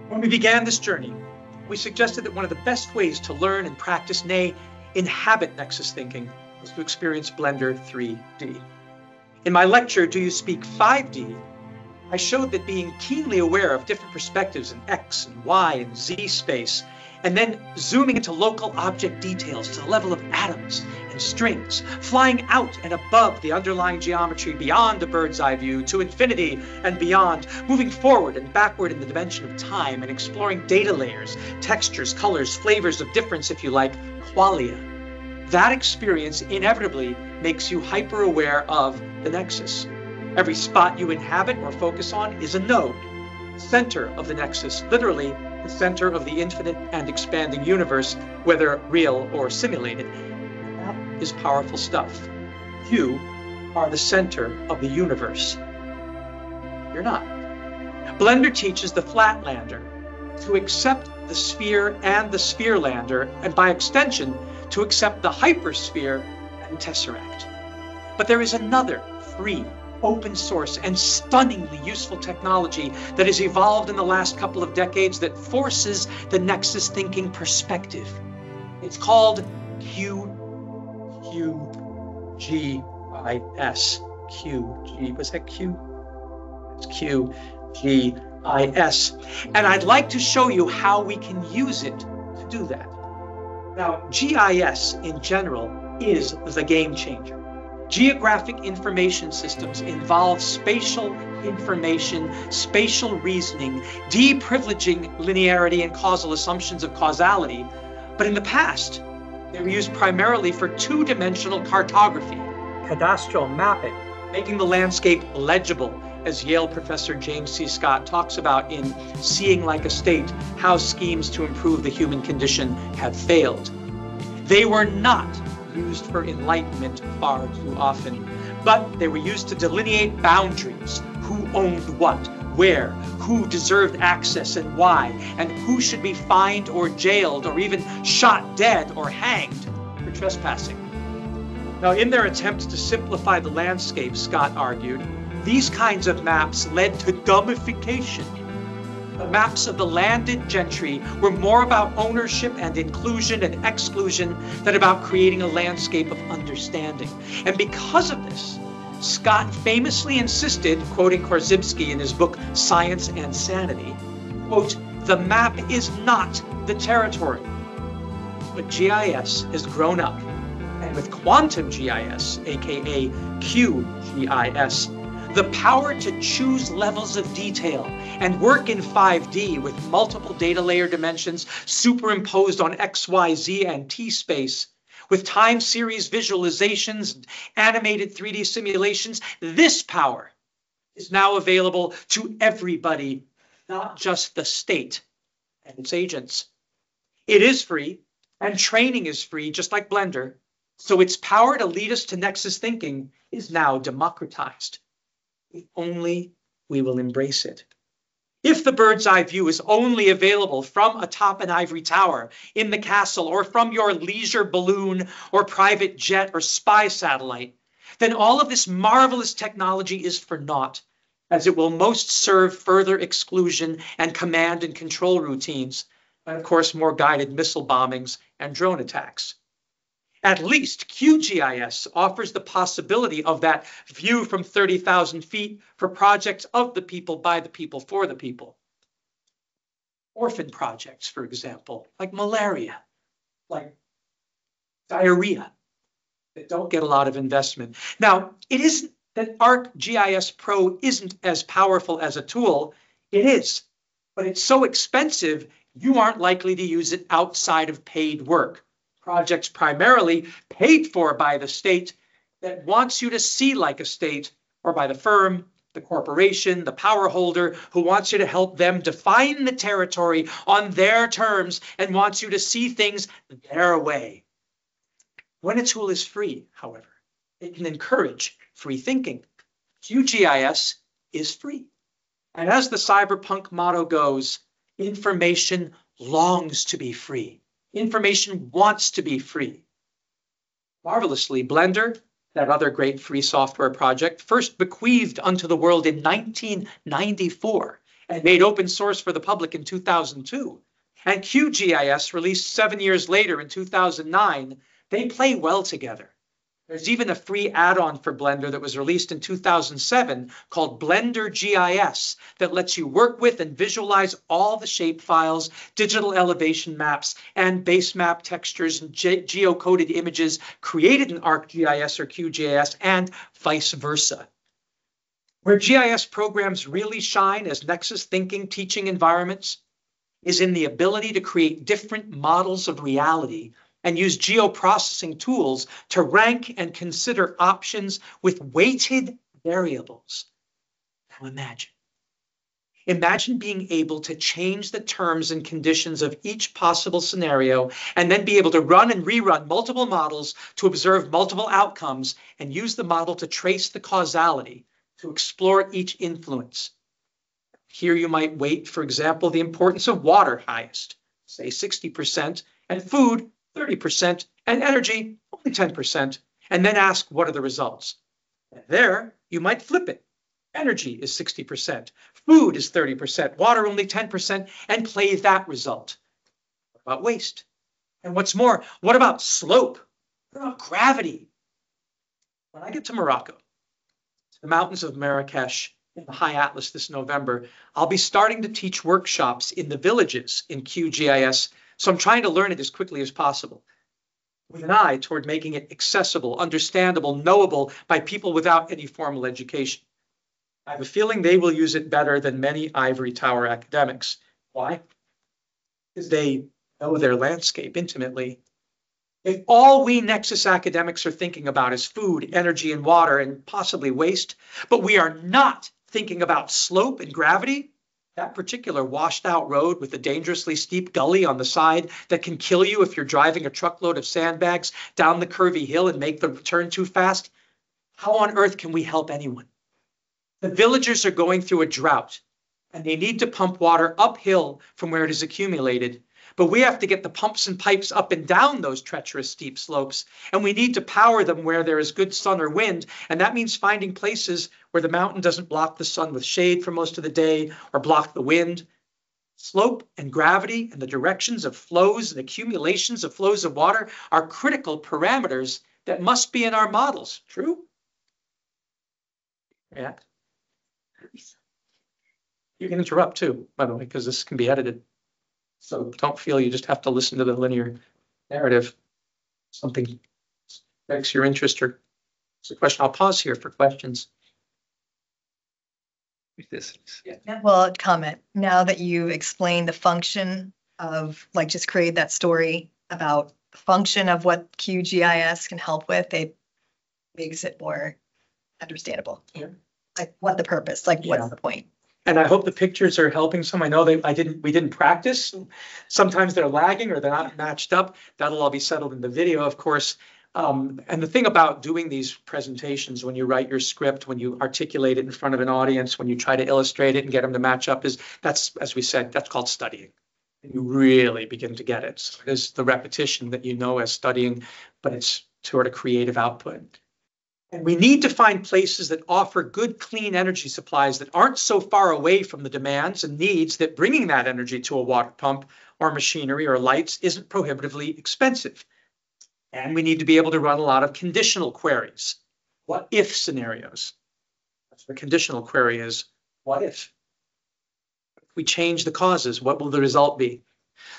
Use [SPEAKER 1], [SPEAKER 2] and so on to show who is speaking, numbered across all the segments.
[SPEAKER 1] When we began this journey, we suggested that one of the best ways to learn and practice, nay, inhabit Nexus thinking, was to experience Blender 3D. In my lecture, Do You Speak 5D? I showed that being keenly aware of different perspectives in X and Y and Z space, and then zooming into local object details to the level of atoms and strings, flying out and above the underlying geometry beyond a bird's eye view to infinity and beyond, moving forward and backward in the dimension of time and exploring data layers, textures, colors, flavors of difference, if you like, qualia. That experience inevitably makes you hyper-aware of the Nexus. Every spot you inhabit or focus on is a node, the center of the Nexus, literally the center of the infinite and expanding universe, whether real or simulated. That is powerful stuff. You are the center of the universe. You're not. Blender teaches the Flatlander to accept the sphere and the Spherelander, and by extension, to accept the hypersphere and Tesseract. But there is another free, open source, and stunningly useful technology that has evolved in the last couple of decades that forces the Nexus thinking perspective. It's called QGIS. Was that Q? It's QGIS. And I'd like to show you how we can use it to do that. Now, GIS in general is the game changer. Geographic information systems involve spatial information, spatial reasoning, deprivileging linearity and causal assumptions of causality. But in the past, they were used primarily for two-dimensional cartography, cadastral mapping, making the landscape legible, as Yale professor James C. Scott talks about in Seeing Like a State, How Schemes to Improve the Human Condition Have Failed. They were not used for enlightenment far too often, but they were used to delineate boundaries, who owned what, where, who deserved access and why, and who should be fined or jailed or even shot dead or hanged for trespassing. Now, in their attempt to simplify the landscape, Scott argued, these kinds of maps led to dumbification. The maps of the landed gentry were more about ownership and inclusion and exclusion than about creating a landscape of understanding. And because of this, Scott famously insisted, quoting Korzybski in his book Science and Sanity, quote, "The map is not the territory." But GIS has grown up, and with Quantum GIS, aka QGIS, the power to choose levels of detail and work in 5D with multiple data layer dimensions superimposed on X, Y, Z, and T space, with time series visualizations and animated 3D simulations, this power is now available to everybody, not just the state and its agents. It is free, and training is free, just like Blender, so its power to lead us to Nexus thinking is now democratized. If only we will embrace it. If the bird's eye view is only available from atop an ivory tower, in the castle, or from your leisure balloon or private jet or spy satellite, then all of this marvelous technology is for naught, as it will most serve further exclusion and command and control routines, and of course more guided missile bombings and drone attacks. At least QGIS offers the possibility of that view from 30,000 feet for projects of the people, by the people, for the people. Orphan projects, for example, like malaria, like diarrhea, that don't get a lot of investment. Now, it isn't that ArcGIS Pro isn't as powerful as a tool. It is, but it's so expensive, you aren't likely to use it outside of paid work. Projects primarily paid for by the state that wants you to see like a state, or by the firm, the corporation, the power holder who wants you to help them define the territory on their terms and wants you to see things their way. When a tool is free, however, it can encourage free thinking. QGIS is free. And as the cyberpunk motto goes, information longs to be free. Information wants to be free. Marvelously, Blender, that other great free software project, first bequeathed unto the world in 1994 and made open source for the public in 2002. And QGIS, released 7 years later in 2009, they play well together. There's even a free add-on for Blender that was released in 2007 called Blender GIS that lets you work with and visualize all the shape files, digital elevation maps, and base map textures and geocoded images created in ArcGIS or QGIS and vice versa. Where GIS programs really shine as Nexus thinking teaching environments is in the ability to create different models of reality and use geoprocessing tools to rank and consider options with weighted variables. Now imagine being able to change the terms and conditions of each possible scenario and then be able to run and rerun multiple models to observe multiple outcomes and use the model to trace the causality, to explore each influence. Here you might weight, for example, the importance of water highest, say 60%, and food 30%, and energy only 10%, and then ask what are the results. And there you might flip it. Energy is 60%, food is 30%, water only 10%, and play that result. What about waste? And what's more, what about slope? What about gravity? When I get to Morocco, to the mountains of Marrakesh, in the High Atlas this November, I'll be starting to teach workshops in the villages in QGIS, so I'm trying to learn it as quickly as possible, with an eye toward making it accessible, understandable, knowable by people without any formal education. I have a feeling they will use it better than many ivory tower academics. Why? Because they know their landscape intimately. If all we Nexus academics are thinking about is food, energy, and water, and possibly waste, but we are not thinking about slope and gravity, that particular washed out road with a dangerously steep gully on the side that can kill you if you're driving a truckload of sandbags down the curvy hill and make the turn too fast, how on earth can we help anyone? The villagers are going through a drought and they need to pump water uphill from where it is accumulated. But we have to get the pumps and pipes up and down those treacherous steep slopes, and we need to power them where there is good sun or wind, and that means finding places where the mountain doesn't block the sun with shade for most of the day or block the wind. Slope and gravity and the directions of flows and accumulations of flows of water are critical parameters that must be in our models. True? Yeah. You can interrupt too, by the way, because this can be edited. So don't feel you just have to listen to the linear narrative. Something takes your interest or it's a question. I'll pause here for questions.
[SPEAKER 2] Well, comment. Now that you've explained the function of, like, just create that story about the function of what QGIS can help with, it makes it more understandable. Yeah. Like, what the purpose, like, what's the point?
[SPEAKER 1] And I hope the pictures are helping some. I know we didn't practice. Sometimes they're lagging or they're not matched up. That'll all be settled in the video, of course. And the thing about doing these presentations, when you write your script, when you articulate it in front of an audience, when you try to illustrate it and get them to match up, is that's, as we said, that's called studying. And you really begin to get it. So there's the repetition that you know as studying, but it's sort of creative output. And we need to find places that offer good, clean energy supplies that aren't so far away from the demands and needs that bringing that energy to a water pump or machinery or lights isn't prohibitively expensive. And we need to be able to run a lot of conditional queries. What if scenarios? That's what a conditional query is. What if? If we change the causes, what will the result be?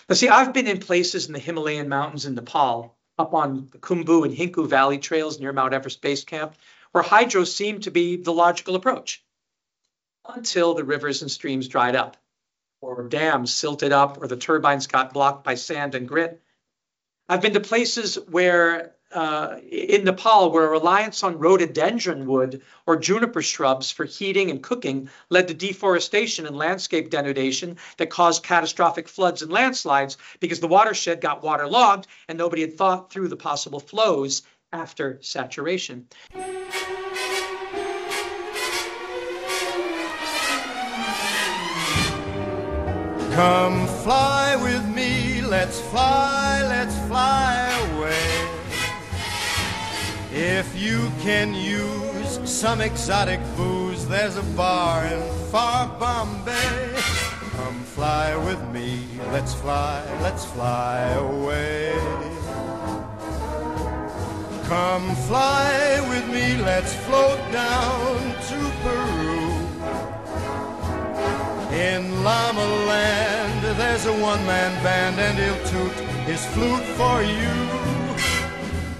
[SPEAKER 1] Now, see, I've been in places in the Himalayan mountains in Nepal, up on the Khumbu and Hinku Valley trails near Mount Everest Base Camp, where hydro seemed to be the logical approach until the rivers and streams dried up, or dams silted up, or the turbines got blocked by sand and grit. I've been to places where, in Nepal, where a reliance on rhododendron wood or juniper shrubs for heating and cooking led to deforestation and landscape denudation that caused catastrophic floods and landslides because the watershed got waterlogged and nobody had thought through the possible flows after saturation.
[SPEAKER 3] Come fly with me, let's fly away. If you can use some exotic booze. There's a bar in far Bombay. Come fly with me, let's fly away. Come fly with me, let's float down to Peru. In Llama Land, there's a one-man band and he'll toot his flute for you.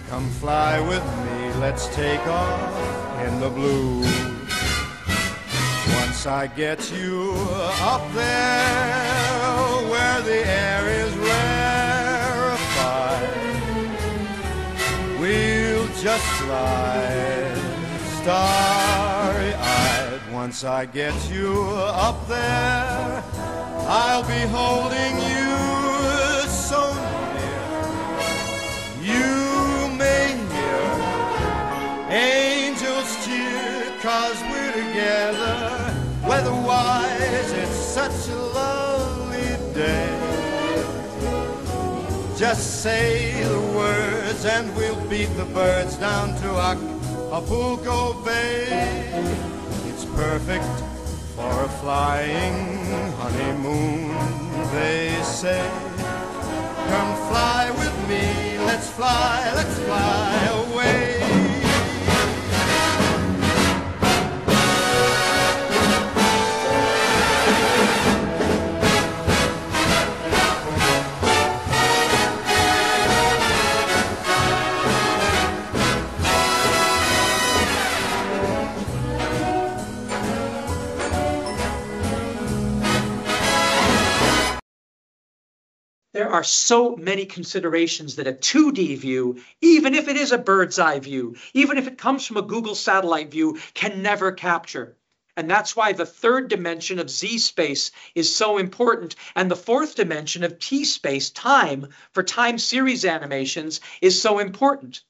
[SPEAKER 3] Come fly with me, let's take off in the blue. Once I get you up there where the air is rarefied, we'll just slide starry-eyed. Once I get you up there, I'll be holding you so near. You may hear angels cheer, 'cause we're together. Weather-wise, it's such a lovely day. Just say the words and we'll beat the birds down to Acapulco Bay. It's perfect for a flying honeymoon, they say. Come fly with me, let's fly away.
[SPEAKER 1] There are so many considerations that a 2D view, even if it is a bird's eye view, even if it comes from a Google satellite view, can never capture. And that's why the third dimension of Z-space is so important. And the fourth dimension of T-space, time, for time series animations, is so important.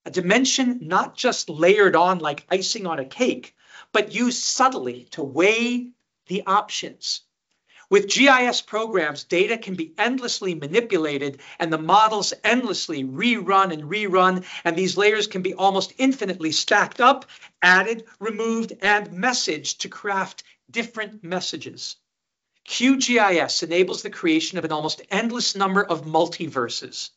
[SPEAKER 1] A dimension not just layered on like icing on a cake, but used subtly to weigh the options. With GIS programs, data can be endlessly manipulated and the models endlessly rerun, and these layers can be almost infinitely stacked up, added, removed, and messaged to craft different messages. QGIS enables the creation of an almost endless number of multiverses.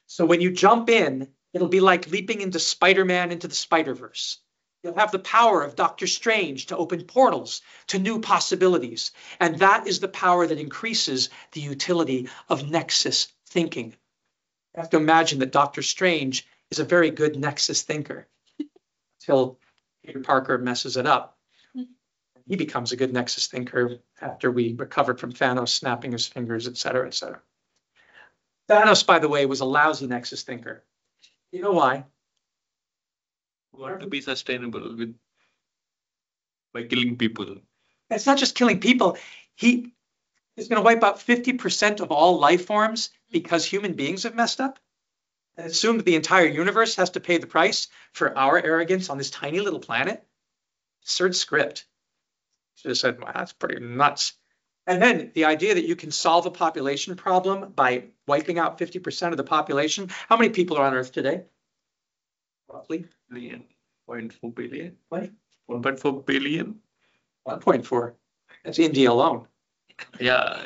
[SPEAKER 1] So when you jump in, it'll be like leaping into Spider-Man into the Spider-Verse. You'll have the power of Dr. Strange to open portals to new possibilities. And that is the power that increases the utility of Nexus thinking. You have to imagine that Dr. Strange is a very good Nexus thinker until Peter Parker messes it up. He becomes a good Nexus thinker after we recovered from Thanos snapping his fingers, et cetera, et cetera. Thanos, by the way, was a lousy Nexus thinker. You know why?
[SPEAKER 4] Want to be sustainable by killing people.
[SPEAKER 1] It's not just killing people. He is going to wipe out 50% of all life forms because human beings have messed up and assume that the entire universe has to pay the price for our arrogance on this tiny little planet. Absurd script. Should have said, well, that's pretty nuts. And then the idea that you can solve a population problem by wiping out 50% of the population. How many people are on Earth today? Roughly.
[SPEAKER 4] 0.4 billion.
[SPEAKER 1] What?
[SPEAKER 4] 1.4 billion.
[SPEAKER 1] 1.4. That's India alone.
[SPEAKER 4] Yeah.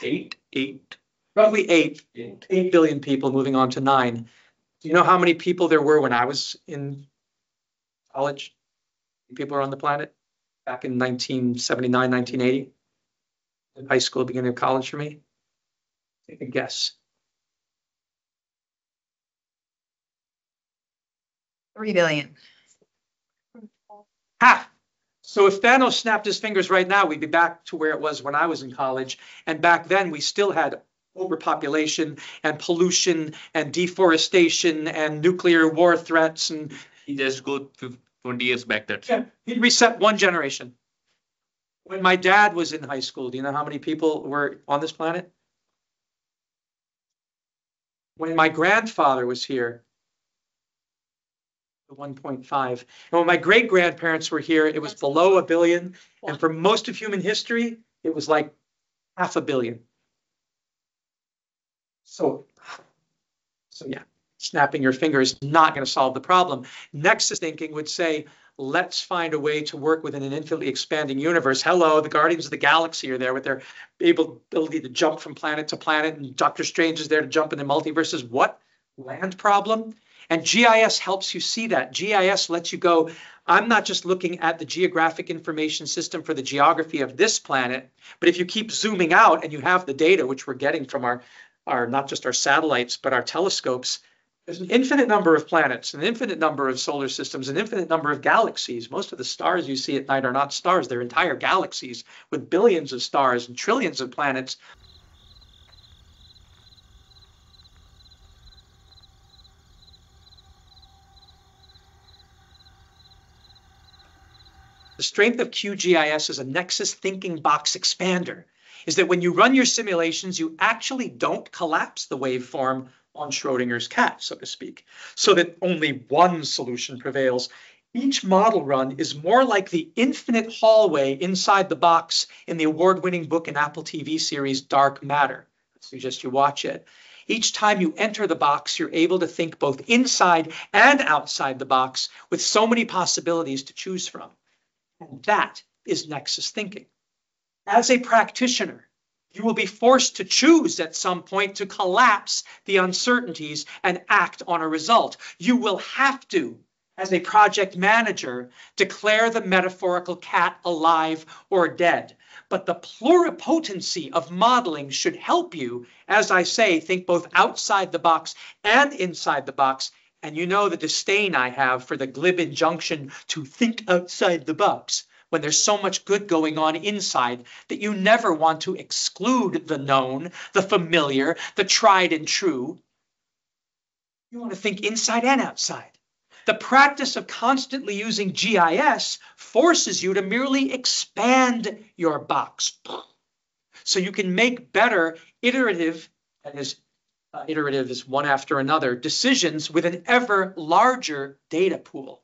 [SPEAKER 4] eight.
[SPEAKER 1] Roughly 8 billion people, moving on to 9. Do you know how many people there were when I was in college? People are on the planet back in 1979, 1980. In high school, beginning of college for me. Take a guess.
[SPEAKER 2] 3 billion.
[SPEAKER 1] Ha! So if Thanos snapped his fingers right now, we'd be back to where it was when I was in college. And back then, we still had overpopulation and pollution and deforestation and nuclear war threats. And
[SPEAKER 4] He just go 20 years back. That's
[SPEAKER 1] yeah, he'd reset one generation. When my dad was in high school, do you know how many people were on this planet? When my grandfather was here, 1.5. And when my great-grandparents were here, it was below 1 billion. And for most of human history, it was like 500 million. So yeah. snapping your finger is not going to solve the problem. Nexus thinking would say, let's find a way to work within an infinitely expanding universe. Hello, the Guardians of the Galaxy are there with their ability to jump from planet to planet, and Doctor Strange is there to jump in the multiverses. What? Land problem? And GIS helps you see that. GIS lets you go, I'm not just looking at the geographic information system for the geography of this planet, but if you keep zooming out and you have the data, which we're getting from our not just our satellites, but our telescopes, there's an infinite number of planets, an infinite number of solar systems, an infinite number of galaxies. Most of the stars you see at night are not stars. They're entire galaxies with billions of stars and trillions of planets. The strength of QGIS as a Nexus thinking box expander is that when you run your simulations, you actually don't collapse the waveform on Schrodinger's cat, so to speak, so that only one solution prevails. Each model run is more like the infinite hallway inside the box in the award-winning book and Apple TV series Dark Matter. I suggest you watch it. Each time you enter the box, you're able to think both inside and outside the box with so many possibilities to choose from. And that is Nexus thinking. As a practitioner, you will be forced to choose at some point to collapse the uncertainties and act on a result. You will have to, as a project manager, declare the metaphorical cat alive or dead. But the pluripotency of modeling should help you, as I say, think both outside the box and inside the box. And you know the disdain I have for the glib injunction to think outside the box when there's so much good going on inside that you never want to exclude the known, the familiar, the tried and true. You want to think inside and outside. The practice of constantly using GIS forces you to merely expand your box so you can make better iterative, that is, iterative is one after another, decisions with an ever larger data pool.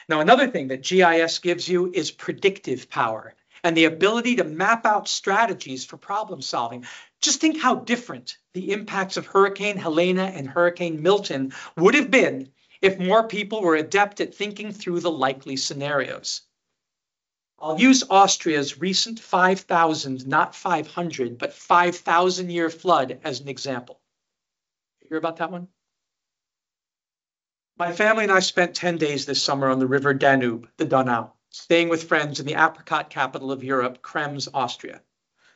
[SPEAKER 1] Now, another thing that GIS gives you is predictive power and the ability to map out strategies for problem solving. Just think how different the impacts of Hurricane Helene and Hurricane Milton would have been if more people were adept at thinking through the likely scenarios. I'll use Austria's recent 5,000, not 500, but 5,000-year flood as an example. You hear about that one? My family and I spent 10 days this summer on the river Danube, the Donau, staying with friends in the apricot capital of Europe, Krems, Austria.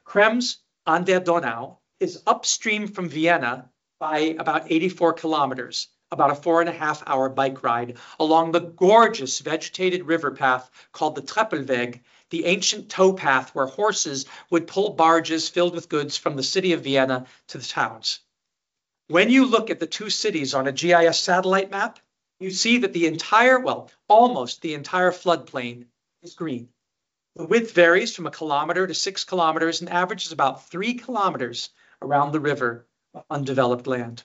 [SPEAKER 1] Krems, an der Donau, is upstream from Vienna by about 84 kilometers, about a 4.5-hour bike ride along the gorgeous vegetated river path called the Treppelweg, the ancient towpath where horses would pull barges filled with goods from the city of Vienna to the towns. When you look at the two cities on a GIS satellite map, you see that the entire, well, almost the entire floodplain is green. The width varies from 1 kilometer to 6 kilometers and averages about 3 kilometers around the river of undeveloped land.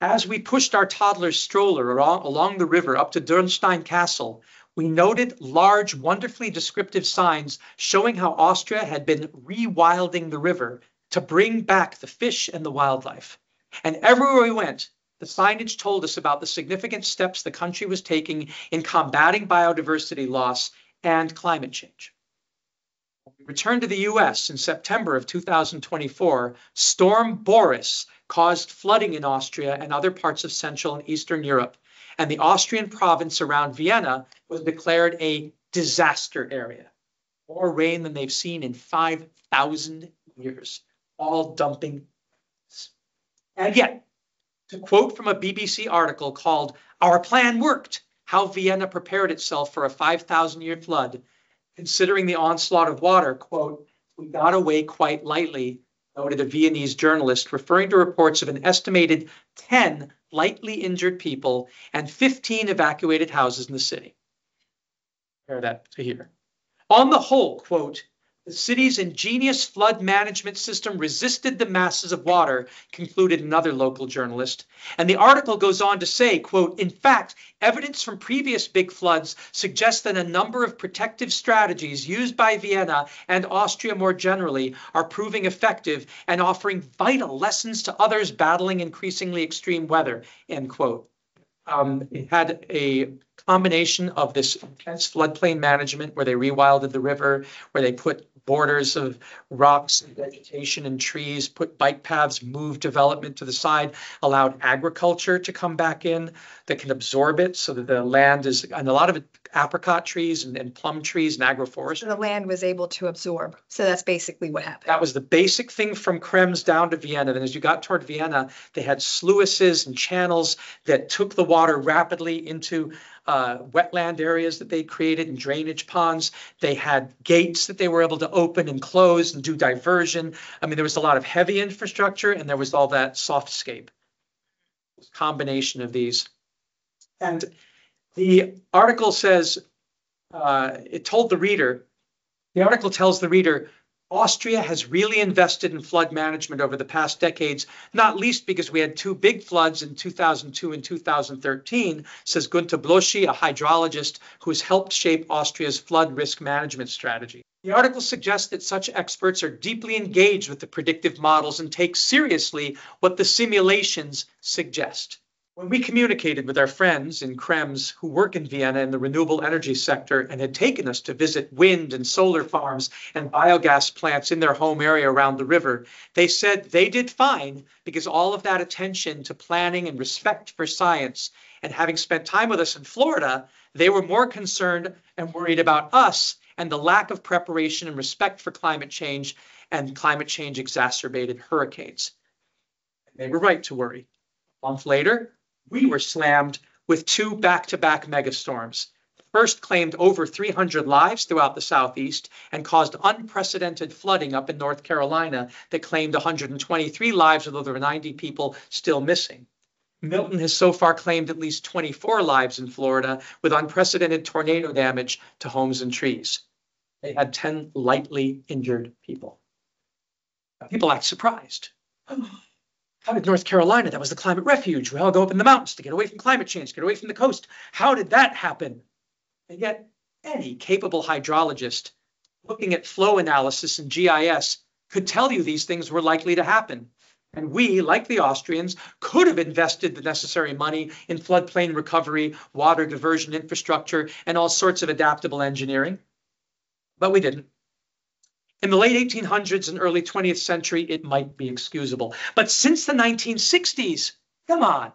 [SPEAKER 1] As we pushed our toddler's stroller along the river up to Dürnstein Castle, we noted large, wonderfully descriptive signs showing how Austria had been rewilding the river to bring back the fish and the wildlife. And everywhere we went, the signage told us about the significant steps the country was taking in combating biodiversity loss and climate change. When we returned to the US in September of 2024, Storm Boris caused flooding in Austria and other parts of Central and Eastern Europe, and the Austrian province around Vienna was declared a disaster area. More rain than they've seen in 5,000 years, all dumping. And yet, to quote from a BBC article called "Our Plan Worked: How Vienna Prepared Itself for a 5,000-Year Flood," considering the onslaught of water, quote, "We got away quite lightly," noted a Viennese journalist, referring to reports of an estimated 10 lightly injured people and 15 evacuated houses in the city. Compare that to here. On the whole, quote, The city's ingenious flood management system resisted the masses of water, concluded another local journalist. And the article goes on to say, quote, in fact, evidence from previous big floods suggests that a number of protective strategies used by Vienna and Austria more generally are proving effective and offering vital lessons to others battling increasingly extreme weather, end quote. It had a combination of this intense floodplain management where they rewilded the river, where they put borders of rocks and vegetation and trees, put bike paths, moved development to the side, allowed agriculture to come back in that can absorb it so that the land is, and a lot of it, apricot trees and plum trees and agroforestry.
[SPEAKER 2] So the land was able to absorb. So that's basically what happened.
[SPEAKER 1] That was the basic thing from Krems down to Vienna. And as you got toward Vienna, they had sluices and channels that took the water rapidly into wetland areas that they created and drainage ponds. They had gates that they were able to open and close and do diversion. I mean, there was a lot of heavy infrastructure and there was all that softscape. Combination of these. And the article says, it told the reader, the article tells the reader, Austria has really invested in flood management over the past decades, not least because we had two big floods in 2002 and 2013, says Günther Bloschi, a hydrologist who has helped shape Austria's flood risk management strategy. The article suggests that such experts are deeply engaged with the predictive models and take seriously what the simulations suggest. When we communicated with our friends in Krems who work in Vienna in the renewable energy sector and had taken us to visit wind and solar farms and biogas plants in their home area around the river, they said they did fine because all of that attention to planning and respect for science, and having spent time with us in Florida, they were more concerned and worried about us and the lack of preparation and respect for climate change and climate change exacerbated hurricanes. They were right to worry. A month later, we were slammed with two back-to-back megastorms. The first claimed over 300 lives throughout the Southeast and caused unprecedented flooding up in North Carolina that claimed 123 lives, although there were 90 people still missing. Milton has so far claimed at least 24 lives in Florida with unprecedented tornado damage to homes and trees. They had 10 lightly injured people. People act surprised. How did North Carolina, that was the climate refuge, we all go up in the mountains to get away from climate change, get away from the coast. How did that happen? And yet any capable hydrologist looking at flow analysis and GIS could tell you these things were likely to happen. And we, like the Austrians, could have invested the necessary money in floodplain recovery, water diversion infrastructure, and all sorts of adaptable engineering. But we didn't. In the late 1800s and early 20th century, it might be excusable. But since the 1960s, come on,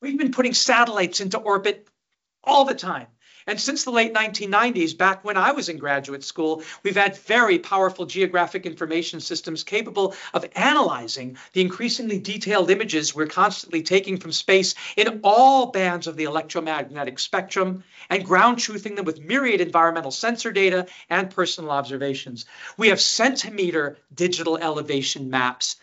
[SPEAKER 1] we've been putting satellites into orbit all the time. And since the late 1990s, back when I was in graduate school, we've had very powerful geographic information systems capable of analyzing the increasingly detailed images we're constantly taking from space in all bands of the electromagnetic spectrum and ground truthing them with myriad environmental sensor data and personal observations. We have centimeter digital elevation maps.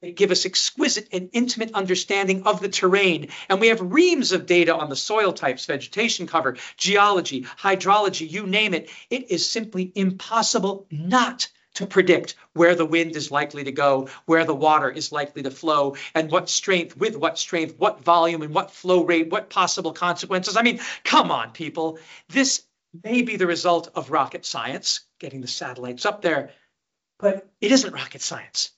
[SPEAKER 1] They give us exquisite and intimate understanding of the terrain, and we have reams of data on the soil types, vegetation cover, geology, hydrology, you name it. It is simply impossible not to predict where the wind is likely to go, where the water is likely to flow, and what strength, with what strength, what volume, and what flow rate, what possible consequences. I mean, come on, people. This may be the result of rocket science, getting the satellites up there, but it isn't rocket science.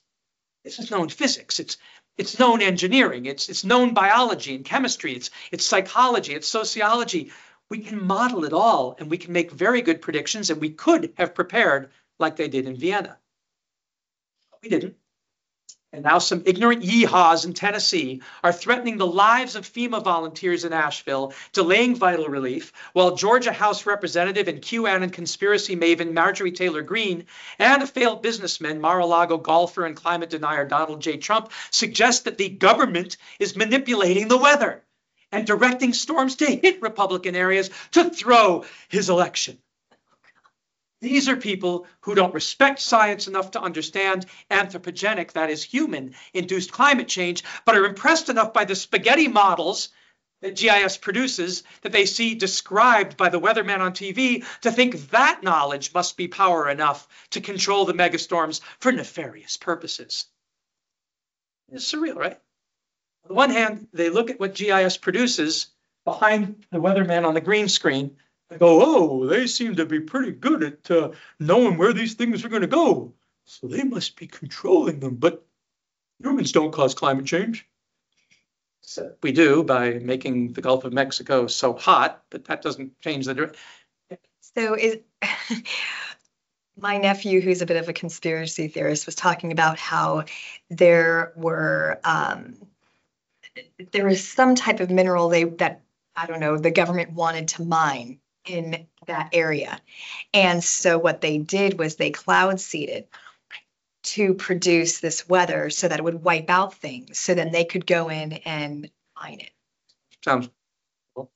[SPEAKER 1] This is known physics, it's known engineering, it's known biology and chemistry, it's psychology, it's sociology. We can model it all and we can make very good predictions, and we could have prepared like they did in Vienna. But we didn't. And now some ignorant yeehaws in Tennessee are threatening the lives of FEMA volunteers in Asheville, delaying vital relief, while Georgia House Representative and QAnon conspiracy maven Marjorie Taylor Greene and a failed businessman, Mar-a-Lago golfer and climate denier Donald J. Trump suggest that the government is manipulating the weather and directing storms to hit Republican areas to throw his election. These are people who don't respect science enough to understand anthropogenic, that is human-induced climate change, but are impressed enough by the spaghetti models that GIS produces that they see described by the weatherman on TV to think that knowledge must be power enough to control the megastorms for nefarious purposes. It's surreal, right? On the one hand, they look at what GIS produces behind the weatherman on the green screen and go, oh, they seem to be pretty good at knowing where these things are going to go. So they must be controlling them. But humans don't cause climate change. So we do by making the Gulf of Mexico so hot, but that doesn't change the direction.
[SPEAKER 2] So is my nephew, who's a bit of a conspiracy theorist, was talking about how there was some type of mineral that I don't know, the government wanted to mine in that area. And so what they did was they cloud seeded to produce this weather so that it would wipe out things. So then they could go in and mine it.
[SPEAKER 1] Sounds cool.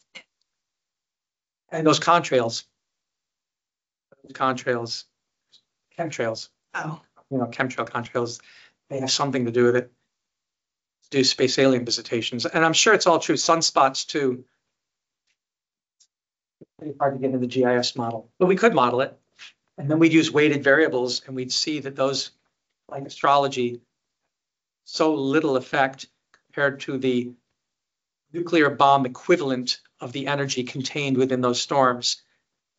[SPEAKER 1] And those chemtrails,
[SPEAKER 2] Oh,
[SPEAKER 1] chemtrail contrails, they have something to do with it. Do space alien visitations. And I'm sure it's all true. Sunspots too. Pretty hard to get into the GIS model, but we could model it. And then we'd use weighted variables and we'd see that those, like astrology, so little effect compared to the nuclear bomb equivalent of the energy contained within those storms,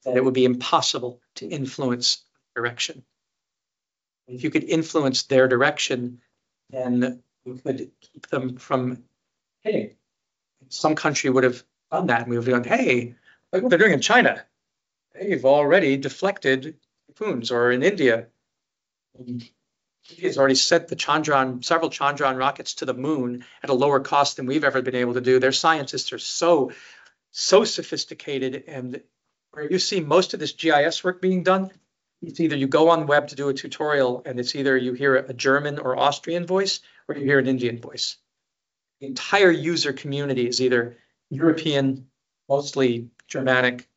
[SPEAKER 1] that it would be impossible to influence direction. If you could influence their direction, then we could keep them from hitting. Some country would have done that, and we would have gone, hey, look what they're doing in China. They've already deflected typhoons, or in India. India's already sent several Chandran rockets to the moon at a lower cost than we've ever been able to do. Their scientists are so sophisticated, and where you see most of this GIS work being done, it's either you go on the web to do a tutorial and it's either you hear a German or Austrian voice or you hear an Indian voice. The entire user community is either European, mostly Germanic,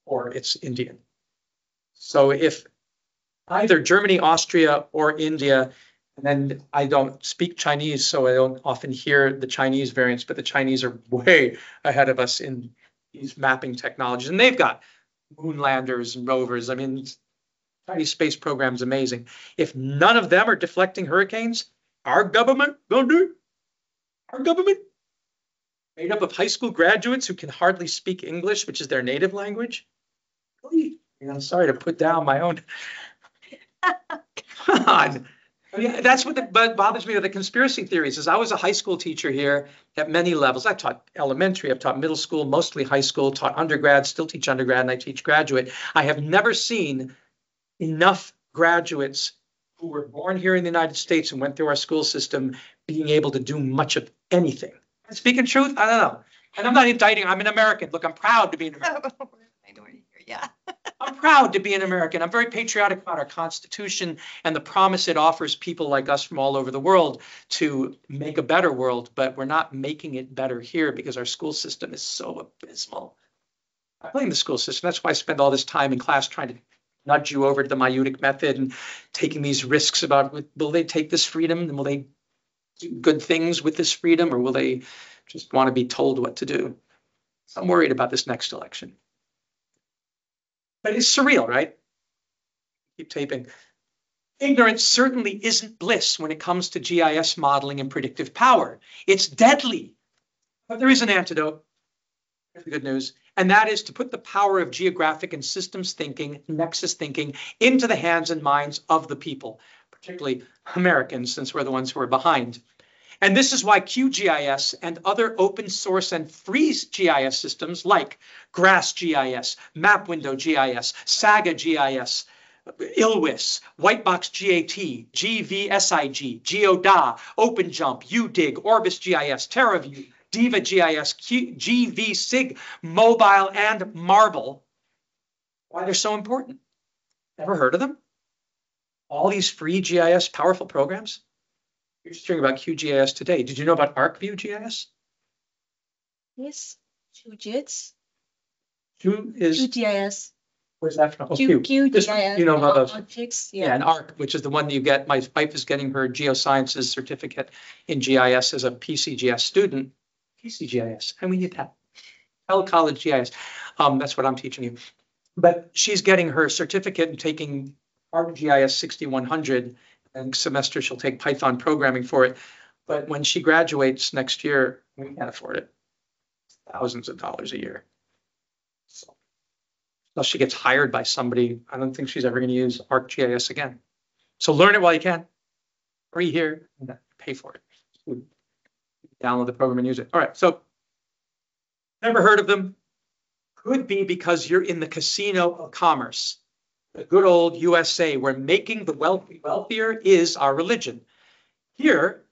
[SPEAKER 1] or it's Indian. So if either Germany, Austria, or India, and then I don't speak Chinese, so I don't often hear the Chinese variants, but the Chinese are way ahead of us in these mapping technologies. And they've got moon landers and rovers. I mean, Chinese space program is amazing. If none of them are deflecting hurricanes, our government gonna do it? Our government? Made up of high school graduates who can hardly speak English, which is their native language? Really? I'm sorry to put down my own. Come on. I mean, that's what bothers me with the conspiracy theories is I was a high school teacher here at many levels. I taught elementary, I've taught middle school, mostly high school, taught undergrad, still teach undergrad, and I teach graduate. I have never seen enough graduates who were born here in the United States and went through our school system being able to do much of anything. Speaking truth, I don't know. And I'm not indicting, I'm an American. Look, I'm proud to be an American.
[SPEAKER 2] Yeah.
[SPEAKER 1] I'm proud to be an American. I'm very patriotic about our Constitution and the promise it offers people like us from all over the world to make a better world, but we're not making it better here because our school system is so abysmal. I blame the school system. That's why I spend all this time in class trying to nudge you over to the Mayutic method and taking these risks about will they take this freedom and will they do good things with this freedom or will they just want to be told what to do? So I'm worried about this next election. But it's surreal, right? Keep taping. Ignorance certainly isn't bliss when it comes to GIS modeling and predictive power. It's deadly. But there is an antidote. Here's the good news. And that is to put the power of geographic and systems thinking, nexus thinking, into the hands and minds of the people, particularly Americans, since we're the ones who are behind. And this is why QGIS and other open source and free GIS systems like GRASS GIS, MapWindow GIS, Saga GIS, ILWIS, Whitebox GAT, GVSIG, GeoDA, OpenJump, UDIG, Orbis GIS, TerraView, Diva GIS, GVSig, Mobile, and Marble. Why they're so important? Ever heard of them? All these free GIS powerful programs? You're just hearing about QGIS today. Did you know about ArcView GIS?
[SPEAKER 5] Yes, QGIS.
[SPEAKER 1] QGIS. Where's that from? Oh,
[SPEAKER 5] QGIS.
[SPEAKER 1] You know about those.
[SPEAKER 5] Objects,
[SPEAKER 1] yeah, and ARC, which is the one that you get. My wife is getting her geosciences certificate in GIS as a PCGS student. PCGIS, and we need that. Tell college GIS. That's what I'm teaching you. But she's getting her certificate and taking ArcGIS 6100, and semester she'll take Python programming for it. But when she graduates next year, we can't afford it. Thousands of dollars a year. So, unless she gets hired by somebody, I don't think she's ever going to use ArcGIS again. So learn it while you can. Free here, and pay for it. Download the program and use it. All right, so never heard of them. Could be because you're in the casino of commerce. The good old USA, where making the wealthy wealthier is our religion. Here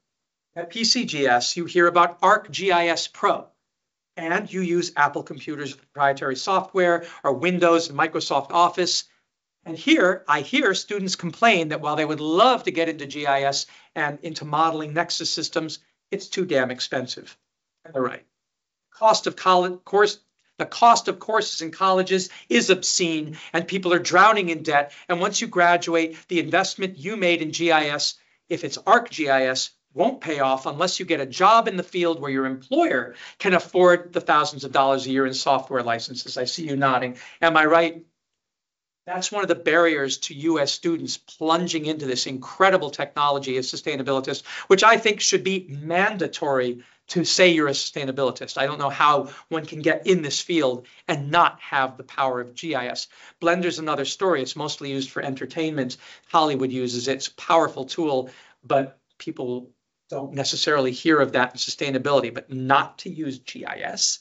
[SPEAKER 1] at PCGS, you hear about ArcGIS Pro, and you use Apple computers' proprietary software or Windows and Microsoft Office. And here, I hear students complain that while they would love to get into GIS and into modeling Nexus systems, it's too damn expensive. And they're right. The cost of courses in colleges is obscene, and people are drowning in debt. And once you graduate, the investment you made in GIS, if it's ArcGIS, won't pay off unless you get a job in the field where your employer can afford the thousands of dollars a year in software licenses. I see you nodding. Am I right? That's one of the barriers to US students plunging into this incredible technology as sustainabilitists, which I think should be mandatory to say you're a sustainabilitist. I don't know how one can get in this field and not have the power of GIS. Blender's another story. It's mostly used for entertainment. Hollywood uses it. It's a powerful tool, but people don't necessarily hear of that in sustainability. But not to use GIS?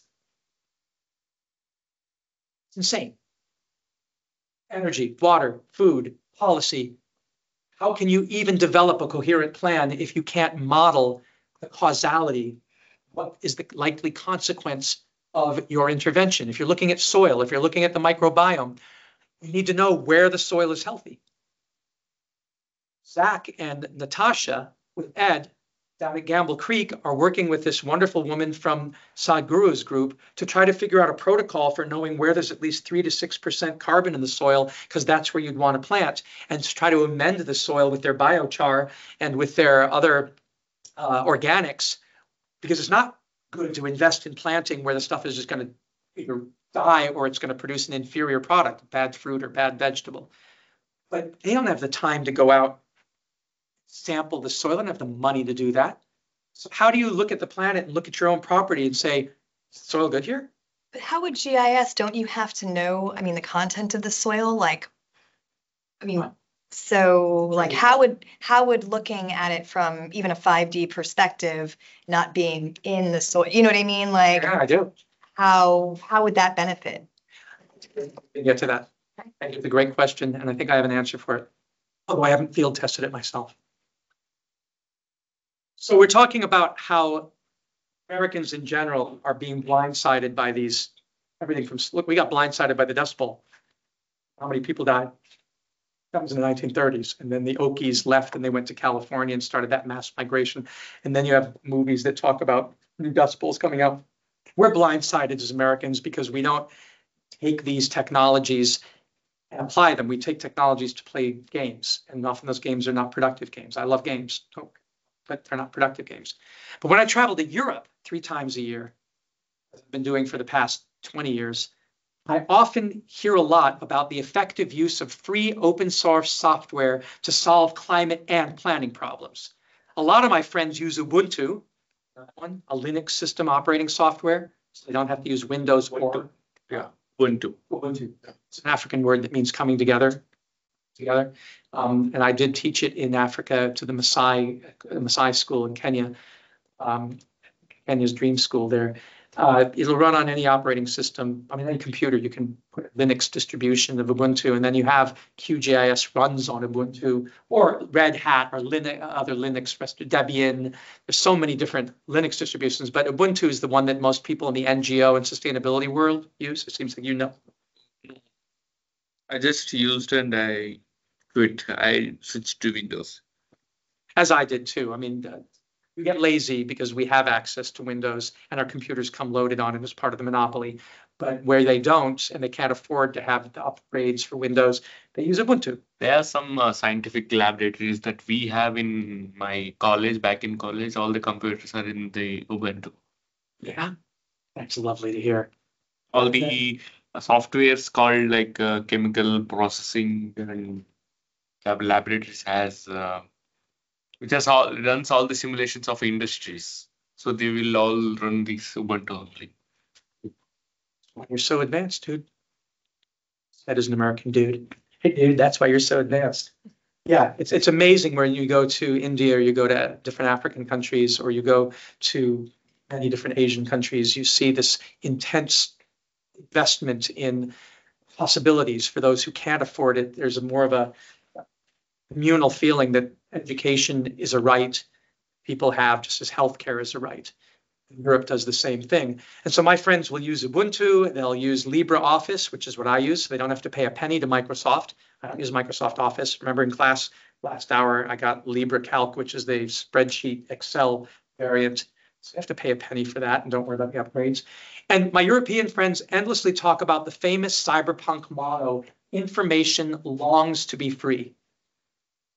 [SPEAKER 1] It's insane. Energy, water, food, policy. How can you even develop a coherent plan if you can't model the causality? What is the likely consequence of your intervention? If you're looking at soil, if you're looking at the microbiome, you need to know where the soil is healthy. Zach and Natasha with Ed down at Gamble Creek are working with this wonderful woman from Sadhguru's group to try to figure out a protocol for knowing where there's at least 3 to 6% carbon in the soil, because that's where you'd want to plant, and to try to amend the soil with their biochar and with their other organics, because it's not good to invest in planting where the stuff is just going to either die or it's going to produce an inferior product, bad fruit or bad vegetable. But they don't have the time to go out, sample the soil. They don't have the money to do that. So how do you look at the planet and look at your own property and say, is the soil good here?
[SPEAKER 2] But how would GIS, don't you have to know, I mean, the content of the soil? Like, I mean, so like how would looking at it from even a 5D perspective, not being in the soil, you know what I mean? Like,
[SPEAKER 1] Yeah, I do.
[SPEAKER 2] how would that benefit?
[SPEAKER 1] We'll get to that. I think it's a great question, and I think I have an answer for it, although I haven't field tested it myself. So we're talking about how Americans in general are being blindsided by these, everything from, look, we got blindsided by the Dust Bowl. How many people died? That was in the 1930s. And then the Okies left and they went to California and started that mass migration. And then you have movies that talk about new Dust Bowls coming out. We're blindsided as Americans because we don't take these technologies and apply them. We take technologies to play games. And often those games are not productive games. I love games, but they're not productive games. But when I travel to Europe 3 times a year, as I've been doing for the past 20 years, I often hear a lot about the effective use of free open source software to solve climate and planning problems. A lot of my friends use Ubuntu, a Linux system operating software, so they don't have to use Windows or
[SPEAKER 4] Ubuntu.
[SPEAKER 1] It's an African word that means coming together. And I did teach it in Africa to the Maasai school in Kenya, Kenya's dream school there. It'll run on any operating system. I mean, any computer, you can put a Linux distribution of Ubuntu, and then you have QGIS runs on Ubuntu or Red Hat or Linux, other Linux, Debian. There's so many different Linux distributions, but Ubuntu is the one that most people in the NGO and sustainability world use. It seems like you know.
[SPEAKER 4] I just used and I quit. I switched to Windows.
[SPEAKER 1] As I did too. I mean, we get lazy because we have access to Windows and our computers come loaded on it as part of the monopoly. But where they don't and they can't afford to have the upgrades for Windows, they use Ubuntu.
[SPEAKER 4] There are some scientific laboratories that we have in my college, back in college. All the computers are in the Ubuntu.
[SPEAKER 1] Yeah, that's lovely to hear.
[SPEAKER 4] All the softwares called like chemical processing and laboratories has which has all runs all the simulations of industries. So they will all run these Ubuntu only.
[SPEAKER 1] You're so advanced, dude. That is an American dude. Hey, dude, that's why you're so advanced. Yeah, it's amazing when you go to India or you go to different African countries or you go to many different Asian countries, you see this intense investment in possibilities for those who can't afford it. There's more of a communal feeling that education is a right people have, just as healthcare is a right. Europe does the same thing. And so my friends will use Ubuntu, they'll use LibreOffice, which is what I use, so they don't have to pay a penny to Microsoft. I don't use Microsoft Office. Remember in class last hour, I got LibreCalc, which is the spreadsheet Excel variant. So you have to pay a penny for that, and don't worry about the upgrades. And my European friends endlessly talk about the famous cyberpunk motto, information longs to be free.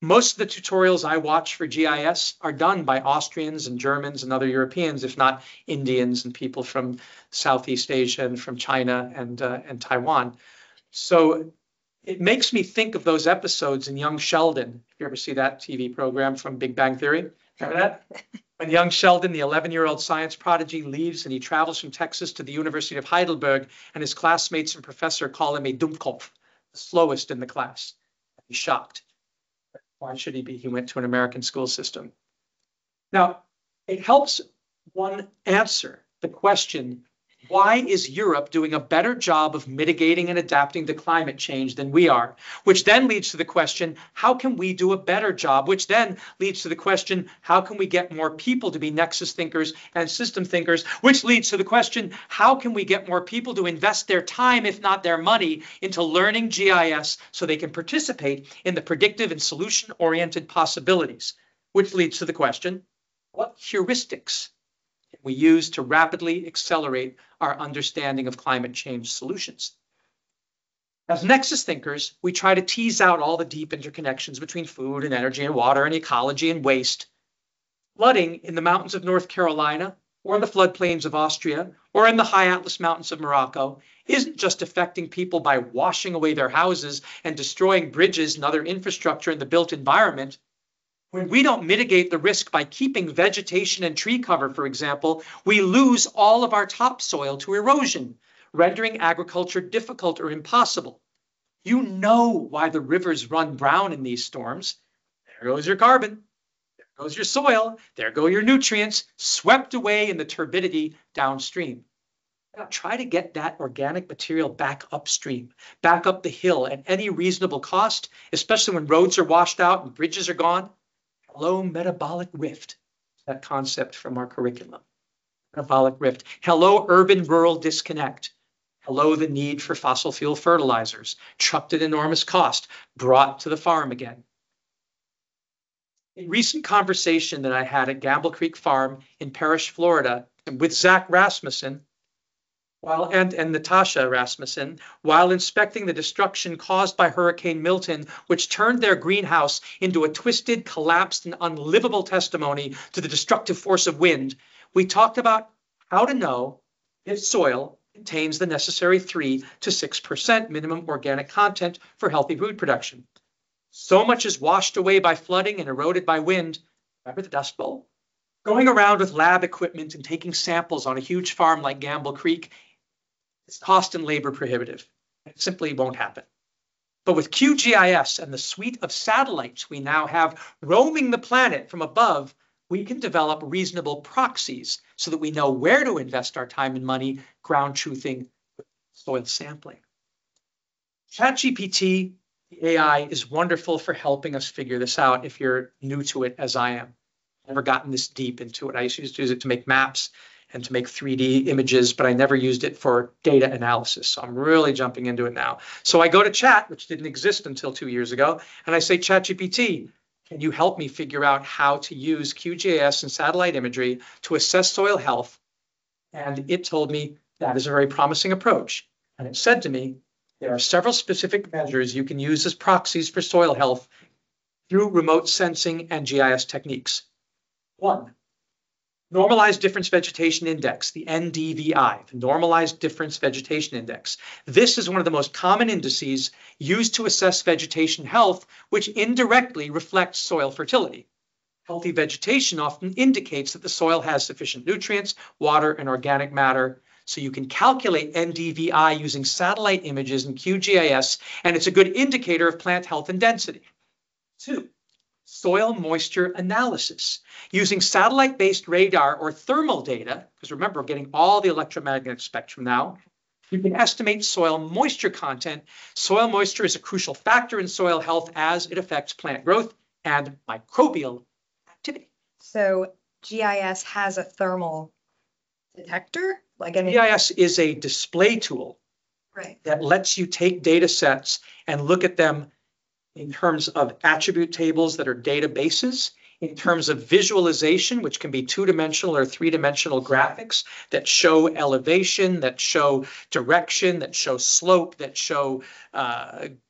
[SPEAKER 1] Most of the tutorials I watch for GIS are done by Austrians and Germans and other Europeans, if not Indians and people from Southeast Asia and from China and Taiwan. So it makes me think of those episodes in Young Sheldon. If you ever see that TV program from Big Bang Theory, remember that? When young Sheldon, the 11-year-old science prodigy, leaves and he travels from Texas to the University of Heidelberg, and his classmates and professor call him a Dummkopf, the slowest in the class. He's shocked. Why should he be? He went to an American school system. Now, it helps one answer the question, why is Europe doing a better job of mitigating and adapting to climate change than we are? Which then leads to the question, how can we do a better job? Which then leads to the question, how can we get more people to be Nexus thinkers and system thinkers? Which leads to the question, how can we get more people to invest their time, if not their money, into learning GIS so they can participate in the predictive and solution-oriented possibilities? Which leads to the question, what heuristics can we use to rapidly accelerate our understanding of climate change solutions? As Nexus thinkers, we try to tease out all the deep interconnections between food and energy and water and ecology and waste. Flooding in the mountains of North Carolina or in the floodplains of Austria or in the high Atlas Mountains of Morocco isn't just affecting people by washing away their houses and destroying bridges and other infrastructure in the built environment. When we don't mitigate the risk by keeping vegetation and tree cover, for example, we lose all of our topsoil to erosion, rendering agriculture difficult or impossible. You know why the rivers run brown in these storms. There goes your carbon, there goes your soil, there go your nutrients, swept away in the turbidity downstream. Now try to get that organic material back upstream, back up the hill at any reasonable cost, especially when roads are washed out and bridges are gone. Hello, metabolic rift, that concept from our curriculum. Metabolic rift. Hello, urban-rural disconnect. Hello, the need for fossil fuel fertilizers, trucked at enormous cost, brought to the farm again. In recent conversation that I had at Gamble Creek Farm in Parrish, Florida, with Zach Rasmussen, and Natasha Rasmussen, while inspecting the destruction caused by Hurricane Milton, which turned their greenhouse into a twisted, collapsed, and unlivable testimony to the destructive force of wind, we talked about how to know if soil contains the necessary 3 to 6% minimum organic content for healthy food production. So much is washed away by flooding and eroded by wind. Remember the Dust Bowl? Going around with lab equipment and taking samples on a huge farm like Gamble Creek, it's cost and labor prohibitive. It simply won't happen. But with QGIS and the suite of satellites we now have roaming the planet from above, we can develop reasonable proxies so that we know where to invest our time and money ground truthing soil sampling. ChatGPT, the AI, is wonderful for helping us figure this out if you're new to it as I am. I've never gotten this deep into it. I used to use it to make maps and to make 3D images, but I never used it for data analysis. So I'm really jumping into it now. So I go to Chat, which didn't exist until 2 years ago, and I say, ChatGPT, can you help me figure out how to use QGIS and satellite imagery to assess soil health? And it told me that is a very promising approach. And it said to me, there are several specific measures you can use as proxies for soil health through remote sensing and GIS techniques. 1, Normalized Difference Vegetation Index, the NDVI, the Normalized Difference Vegetation Index. This is one of the most common indices used to assess vegetation health, which indirectly reflects soil fertility. Healthy vegetation often indicates that the soil has sufficient nutrients, water, and organic matter. So you can calculate NDVI using satellite images in QGIS, and it's a good indicator of plant health and density. 2. Soil moisture analysis. Using satellite-based radar or thermal data, because remember, we're getting all the electromagnetic spectrum now, you can estimate soil moisture content. Soil moisture is a crucial factor in soil health as it affects plant growth and microbial activity.
[SPEAKER 2] So GIS has a thermal detector? Like, I mean,
[SPEAKER 1] GIS is a display tool
[SPEAKER 2] right.
[SPEAKER 1] that lets you take data sets and look at them in terms of attribute tables that are databases, in terms of visualization, which can be 2-dimensional or 3-dimensional graphics that show elevation, that show direction, that show slope, that show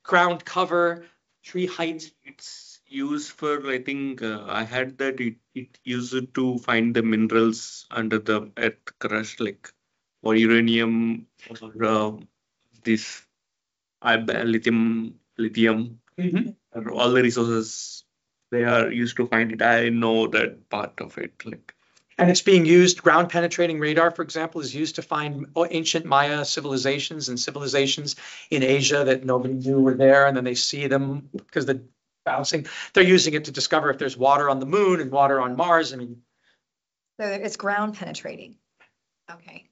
[SPEAKER 1] ground cover, tree height.
[SPEAKER 4] It's used for, I think, I had that it used to find the minerals under the earth crust, like or uranium or this lithium. And all the resources they are used to find it. I know that part of it. Like,
[SPEAKER 1] and it's being used, ground penetrating radar, for example, is used to find ancient Maya civilizations and civilizations in Asia that nobody knew were there. And then they see them because they're bouncing. They're using it to discover if there's water on the moon and water on Mars. I mean,
[SPEAKER 2] So it's ground penetrating. Okay.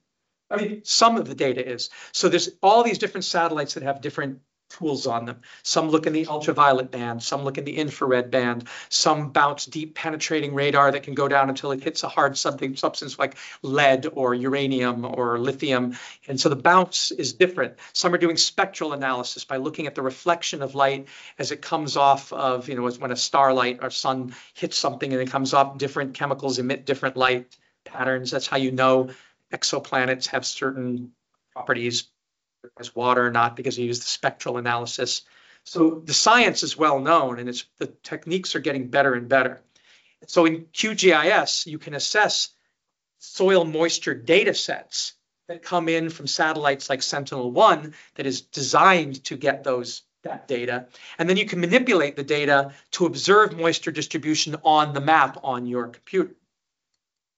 [SPEAKER 1] I mean, some of the data is. So there's all these different satellites that have different tools on them. Some look in the ultraviolet band, some look in the infrared band, some bounce deep penetrating radar that can go down until it hits a hard substance like lead or uranium or lithium. And so the bounce is different. Some are doing spectral analysis by looking at the reflection of light as it comes off of, when a starlight or sun hits something and it comes off, different chemicals emit different light patterns. That's how you know exoplanets have certain properties as water or not, because you use the spectral analysis. So the science is well known, and the techniques are getting better and better. So in QGIS, you can assess soil moisture data sets that come in from satellites like Sentinel-1 that is designed to get that data. And then you can manipulate the data to observe moisture distribution on the map on your computer.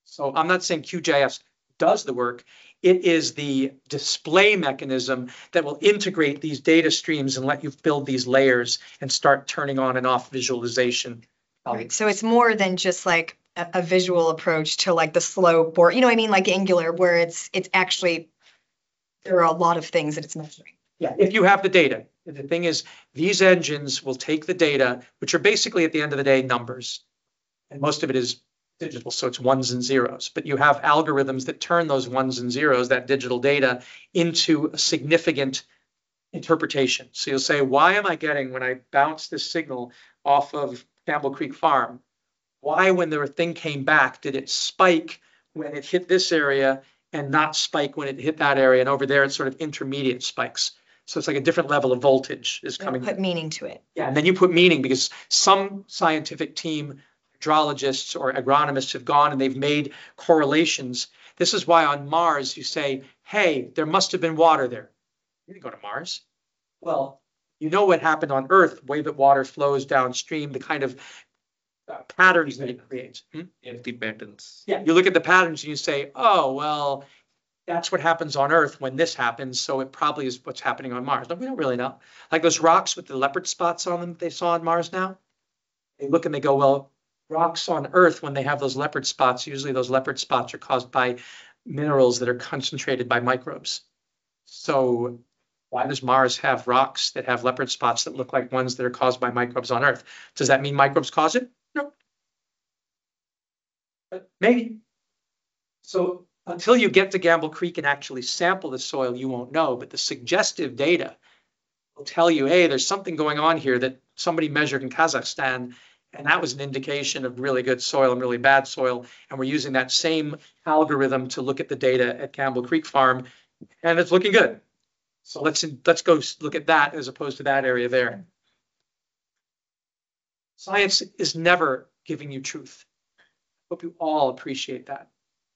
[SPEAKER 1] So I'm not saying QGIS does the work. It is the display mechanism that will integrate these data streams and let you build these layers and start turning on and off visualization.
[SPEAKER 2] Right. So it's more than just like a visual approach to like the slope or, like Angular, where it's actually, there are a lot of things that it's measuring.
[SPEAKER 1] Yeah, if you have the data. The thing is, these engines will take the data, which are basically at the end of the day numbers, and most of it is digital, so it's ones and zeros. But you have algorithms that turn those ones and zeros, that digital data, into a significant interpretation. So you'll say, why am I getting, when I bounce this signal off of Campbell Creek Farm, why when the thing came back did it spike when it hit this area and not spike when it hit that area? And over there, it's sort of intermediate spikes. So it's like a different level of voltage is coming.
[SPEAKER 2] Put meaning to it.
[SPEAKER 1] Yeah, and then you put meaning, because some scientific team, hydrologists or agronomists, have gone and they've made correlations. This is why on Mars you say, hey, there must have been water there. You didn't go to Mars. Well, you know what happened on Earth, the way that water flows downstream, the kind of patterns that it creates.
[SPEAKER 4] Empty patterns.
[SPEAKER 1] Yeah, you look at the patterns and you say, oh, well, that's what happens on Earth when this happens, so it probably is what's happening on Mars. But we don't really know. Like those rocks with the leopard spots on them they saw on Mars now. They look and they go, well, rocks on Earth, when they have those leopard spots, usually those leopard spots are caused by minerals that are concentrated by microbes. So why does Mars have rocks that have leopard spots that look like ones that are caused by microbes on Earth? Does that mean microbes cause it? No. But maybe. So until you get to Gamble Creek and actually sample the soil, you won't know. But the suggestive data will tell you, hey, there's something going on here that somebody measured in Kazakhstan, and that was an indication of really good soil and really bad soil. And we're using that same algorithm to look at the data at Campbell Creek Farm, and it's looking good. So let's go look at that as opposed to that area there. Science is never giving you truth. Hope you all appreciate that.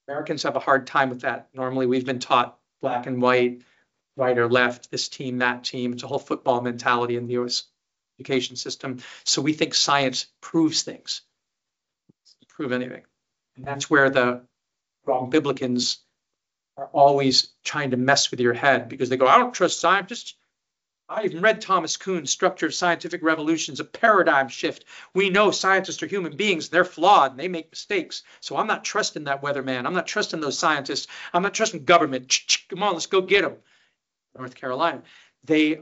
[SPEAKER 1] Americans have a hard time with that. Normally, we've been taught black and white, right or left, this team, that team. It's a whole football mentality in the U.S. education system. So we think science proves things, doesn't prove anything. And that's where the wrong Biblicans are always trying to mess with your head, because they go, I don't trust scientists. I even read Thomas Kuhn's Structure of Scientific Revolutions, a paradigm shift. We know scientists are human beings. They're flawed and they make mistakes. So I'm not trusting that weatherman. I'm not trusting those scientists. I'm not trusting government. Come on, let's go get them. North Carolina. They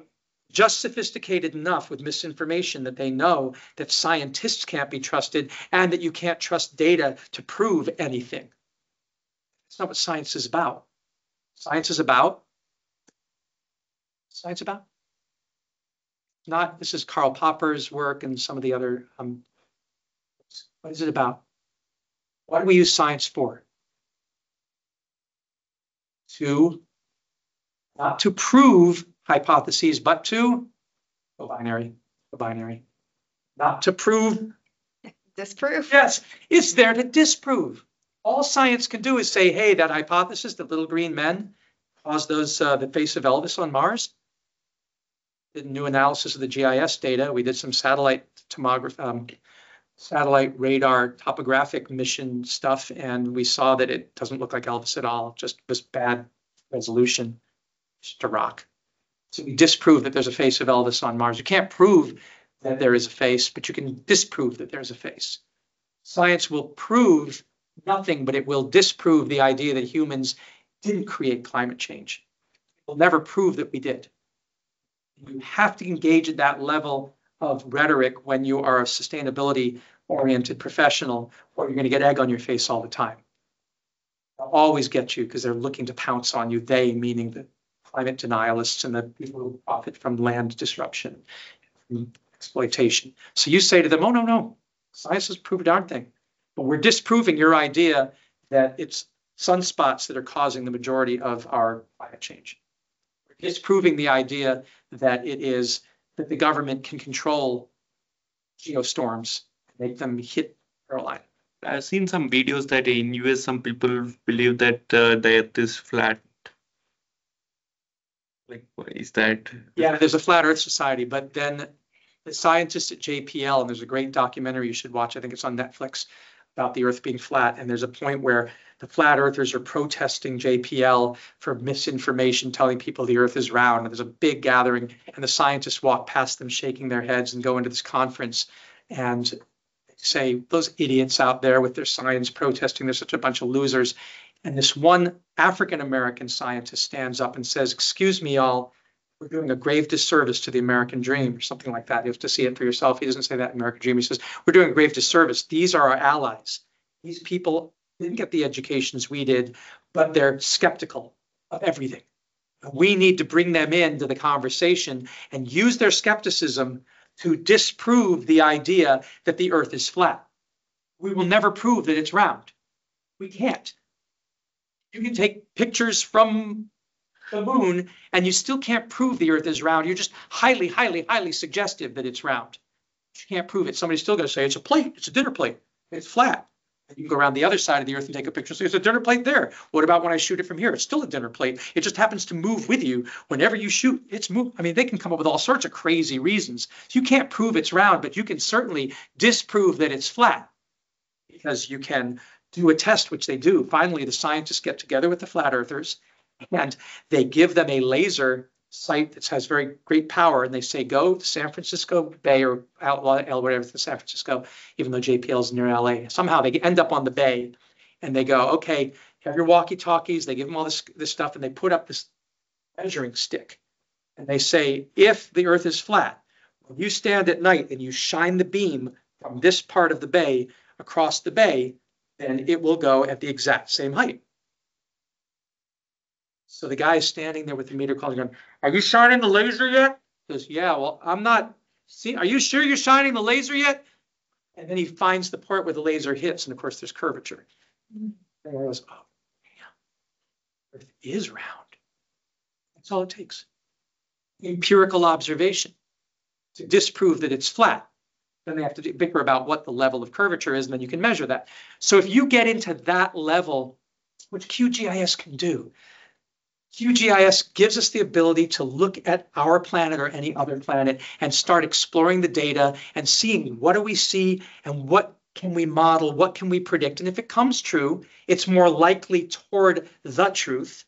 [SPEAKER 1] just sophisticated enough with misinformation that they know that scientists can't be trusted and that you can't trust data to prove anything. That's not what science is about. Science is about. Not, this is Karl Popper's work and some of the other, what is it about? What do we use science for? Not to prove hypotheses, but to go binary. Not to prove.
[SPEAKER 2] Disprove.
[SPEAKER 1] Yes, it's there to disprove. All science can do is say, hey, that hypothesis that little green men caused those, the face of Elvis on Mars. Did a new analysis of the GIS data. We did some satellite tomography, satellite radar topographic mission stuff, and we saw that it doesn't look like Elvis at all, just was bad resolution, just a rock. So we disprove that there's a face of Elvis on Mars. You can't prove that there is a face, but you can disprove that there's a face. Science will prove nothing, but it will disprove the idea that humans didn't create climate change. It will never prove that we did. You have to engage at that level of rhetoric when you are a sustainability-oriented professional, or you're going to get egg on your face all the time. They'll always get you because they're looking to pounce on you, they meaning the climate denialists and the people who profit from land disruption and exploitation. So you say to them, oh, no, science has proved a darn thing. But we're disproving your idea that it's sunspots that are causing the majority of our climate change. We're disproving the idea that it is that the government can control geostorms, make them hit Carolina.
[SPEAKER 4] I've seen some videos that in US some people believe that the Earth is flat. Like, what is that?
[SPEAKER 1] Yeah, there's a Flat Earth Society, but then the scientists at JPL, and there's a great documentary you should watch, I think it's on Netflix, about the Earth being flat. And there's a point where the flat earthers are protesting JPL for misinformation, telling people the Earth is round. And there's a big gathering, and the scientists walk past them shaking their heads and go into this conference and say, those idiots out there with their science protesting, they're such a bunch of losers. And this one African-American scientist stands up and says, excuse me, y'all, we're doing a grave disservice to the American dream, or something like that. You have to see it for yourself. He doesn't say that American dream. He says, we're doing a grave disservice. These are our allies. These people didn't get the educations we did, but they're skeptical of everything. We need to bring them into the conversation and use their skepticism to disprove the idea that the Earth is flat. We will never prove that it's round. We can't. You can take pictures from the moon, and you still can't prove the Earth is round. You're just highly, highly, highly suggestive that it's round. You can't prove it. Somebody's still going to say it's a plate. It's a dinner plate. It's flat. And you can go around the other side of the Earth and take a picture and say, it's a dinner plate there. What about when I shoot it from here? It's still a dinner plate. It just happens to move with you. Whenever you shoot, it's moved. I mean, they can come up with all sorts of crazy reasons. You can't prove it's round, but you can certainly disprove that it's flat, because you can do a test, which they do. Finally, the scientists get together with the flat earthers, and they give them a laser sight that has very great power, and they say, go to San Francisco Bay, or whatever, to San Francisco, even though JPL is near LA. Somehow they end up on the bay, and they go, okay, have your walkie-talkies. They give them all this stuff, and they put up this measuring stick, and they say, if the Earth is flat, when you stand at night and you shine the beam from this part of the bay across the bay, then it will go at the exact same height. So the guy is standing there with the meter calling, going, are you shining the laser yet? He goes, yeah, well, I'm not. See, are you sure you're shining the laser yet? And then he finds the part where the laser hits, and of course there's curvature. And he goes, oh, damn, Earth is round. That's all it takes. Empirical observation to disprove that it's flat. Then they have to bicker about what the level of curvature is, and then you can measure that. So if you get into that level which QGIS can do. QGIS gives us the ability to look at our planet or any other planet and start exploring the data and seeing what do we see and what can we model, what can we predict. And if it comes true, it's more likely toward the truth.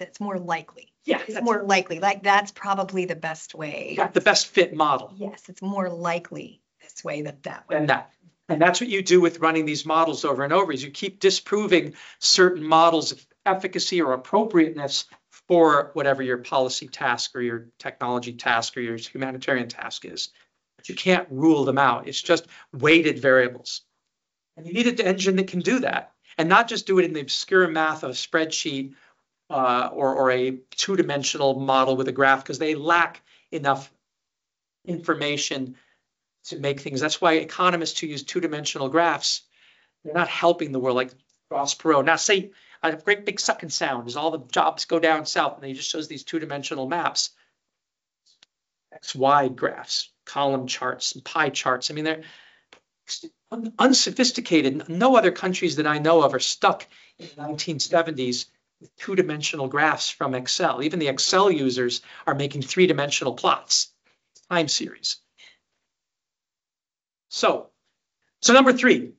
[SPEAKER 2] It's more likely.
[SPEAKER 1] Yeah,
[SPEAKER 2] It's more likely. Like that's probably the best way.
[SPEAKER 1] the best fit model.
[SPEAKER 2] Yes, it's more likely this way than that way.
[SPEAKER 1] And that. And that's what you do with running these models over and over is you keep disproving certain models of efficacy or appropriateness for whatever your policy task or your technology task or your humanitarian task is. But you can't rule them out. It's just weighted variables. And you need an engine that can do that and not just do it in the obscure math of a spreadsheet or a two-dimensional model with a graph because they lack enough information to make things. That's why economists who use two-dimensional graphs, they're not helping the world like Ross Perot. Now say a great big sucking sound as all the jobs go down south and he just shows these two-dimensional maps, XY graphs, column charts and pie charts. I mean, they're unsophisticated. No other countries that I know of are stuck in the 1970s with two-dimensional graphs from Excel. Even the Excel users are making three-dimensional plots, time series. So number 3,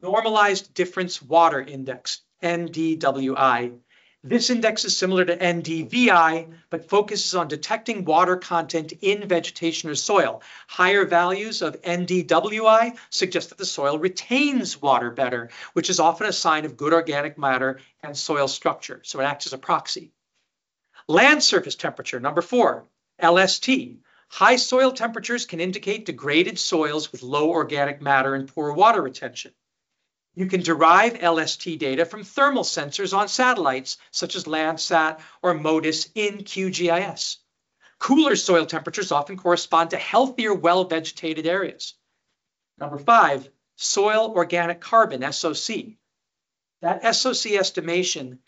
[SPEAKER 1] normalized difference water index, NDWI. This index is similar to NDVI, but focuses on detecting water content in vegetation or soil. Higher values of NDWI suggest that the soil retains water better, which is often a sign of good organic matter and soil structure. So it acts as a proxy. Land surface temperature, number 4, LST. High soil temperatures can indicate degraded soils with low organic matter and poor water retention. You can derive LST data from thermal sensors on satellites, such as Landsat or MODIS in QGIS. Cooler soil temperatures often correspond to healthier, well-vegetated areas. Number 5, soil organic carbon, SOC. That SOC estimation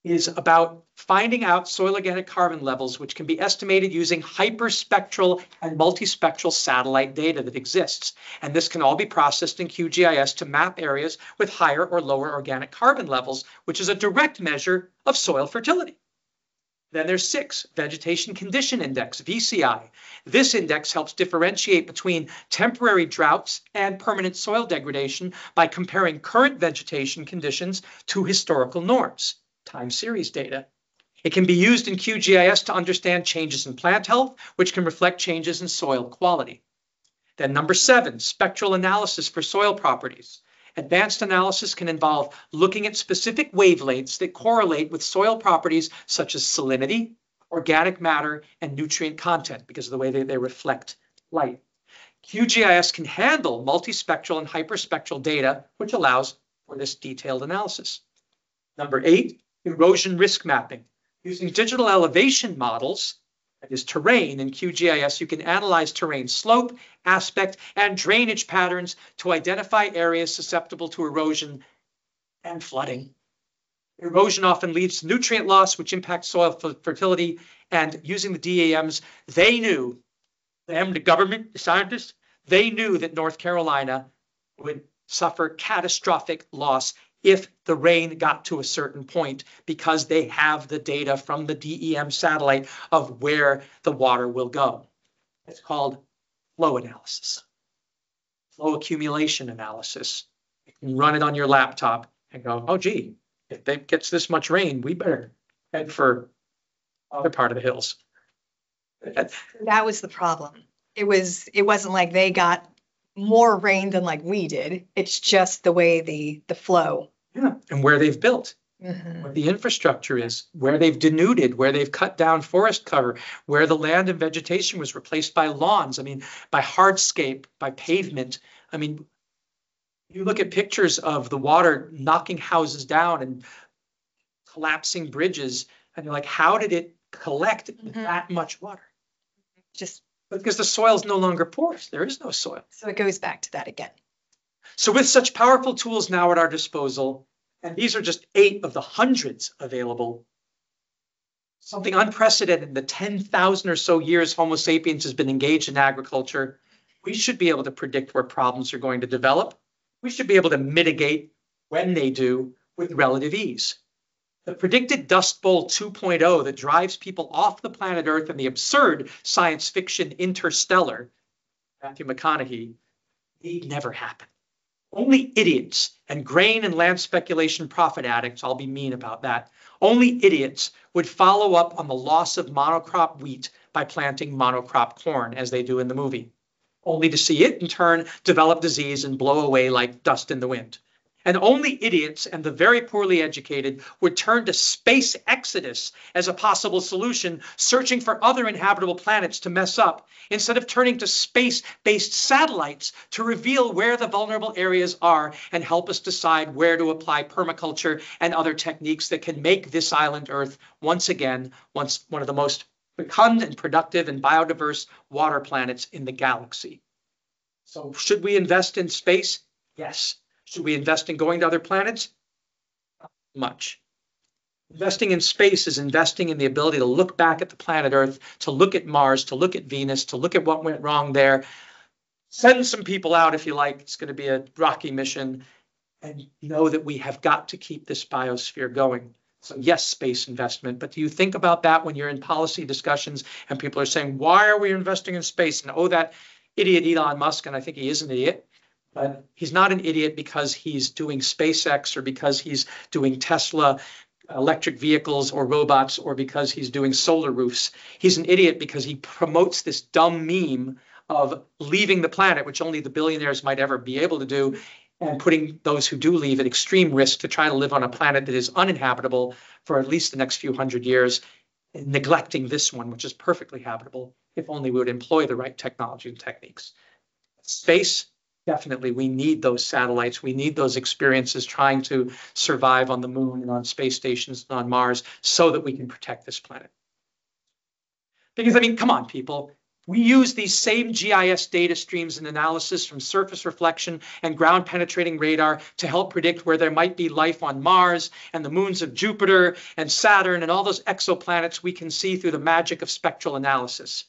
[SPEAKER 1] is about finding out soil organic carbon levels, which can be estimated using hyperspectral and multispectral satellite data that exists. And this can all be processed in QGIS to map areas with higher or lower organic carbon levels, which is a direct measure of soil fertility. Then there's 6, Vegetation Condition Index, VCI. This index helps differentiate between temporary droughts and permanent soil degradation by comparing current vegetation conditions to historical norms. Time series data. It can be used in QGIS to understand changes in plant health, which can reflect changes in soil quality. Then number 7, spectral analysis for soil properties. Advanced analysis can involve looking at specific wavelengths that correlate with soil properties such as salinity, organic matter, and nutrient content because of the way they reflect light. QGIS can handle multispectral and hyperspectral data, which allows for this detailed analysis. Number 8, erosion risk mapping. Using digital elevation models, that is terrain in QGIS, you can analyze terrain slope, aspect, and drainage patterns to identify areas susceptible to erosion and flooding. Erosion often leads to nutrient loss, which impacts soil fertility. And using the DEMs, they knew, the government, the scientists, they knew that North Carolina would suffer catastrophic loss if the rain got to a certain point because they have the data from the DEM satellite of where the water will go. It's called flow analysis, flow accumulation analysis. You can run it on your laptop and go, oh, gee, if it gets this much rain, we better head for other part of the hills.
[SPEAKER 2] That was the problem. It wasn't like they got more rain than like we did. It's just the way the flow.
[SPEAKER 1] Yeah, and where they've built, what the infrastructure is, where they've denuded, where they've cut down forest cover, where the land and vegetation was replaced by lawns. I mean, by hardscape, by pavement. I mean, you look at pictures of the water knocking houses down and collapsing bridges, and you're like, how did it collect that much water?
[SPEAKER 2] Just
[SPEAKER 1] because the soil is no longer porous. There is no soil.
[SPEAKER 2] So it goes back to that again.
[SPEAKER 1] So with such powerful tools now at our disposal, and these are just 8 of the hundreds available, something unprecedented in the 10,000 or so years Homo sapiens has been engaged in agriculture, we should be able to predict where problems are going to develop. We should be able to mitigate when they do with relative ease. The predicted Dust Bowl 2.0 that drives people off the planet Earth in the absurd science fiction Interstellar, Matthew McConaughey, need never happen. Only idiots and grain and land speculation profit addicts, I'll be mean about that, only idiots would follow up on the loss of monocrop wheat by planting monocrop corn, as they do in the movie, only to see it in turn develop disease and blow away like dust in the wind. And only idiots and the very poorly educated would turn to space exodus as a possible solution, searching for other inhabitable planets to mess up, instead of turning to space-based satellites to reveal where the vulnerable areas are and help us decide where to apply permaculture and other techniques that can make this island Earth once again one of the most fecund and productive and biodiverse water planets in the galaxy. So should we invest in space? Yes. Should we invest in going to other planets? Not much. Investing in space is investing in the ability to look back at the planet Earth, to look at Mars, to look at Venus, to look at what went wrong there. Send some people out if you like. It's going to be a rocky mission. And know that we have got to keep this biosphere going. So yes, space investment. But do you think about that when you're in policy discussions and people are saying, why are we investing in space? And oh, that idiot Elon Musk, and I think he is an idiot. But he's not an idiot because he's doing SpaceX or because he's doing Tesla electric vehicles or robots or because he's doing solar roofs. He's an idiot because he promotes this dumb meme of leaving the planet, which only the billionaires might ever be able to do, and putting those who do leave at extreme risk to try to live on a planet that is uninhabitable for at least the next few hundred years, and neglecting this one, which is perfectly habitable, if only we would employ the right technology and techniques. Space. Definitely, we need those satellites. We need those experiences trying to survive on the moon and on space stations and on Mars so that we can protect this planet. Because, I mean, come on, people. We use these same GIS data streams and analysis from surface reflection and ground penetrating radar to help predict where there might be life on Mars and the moons of Jupiter and Saturn and all those exoplanets we can see through the magic of spectral analysis.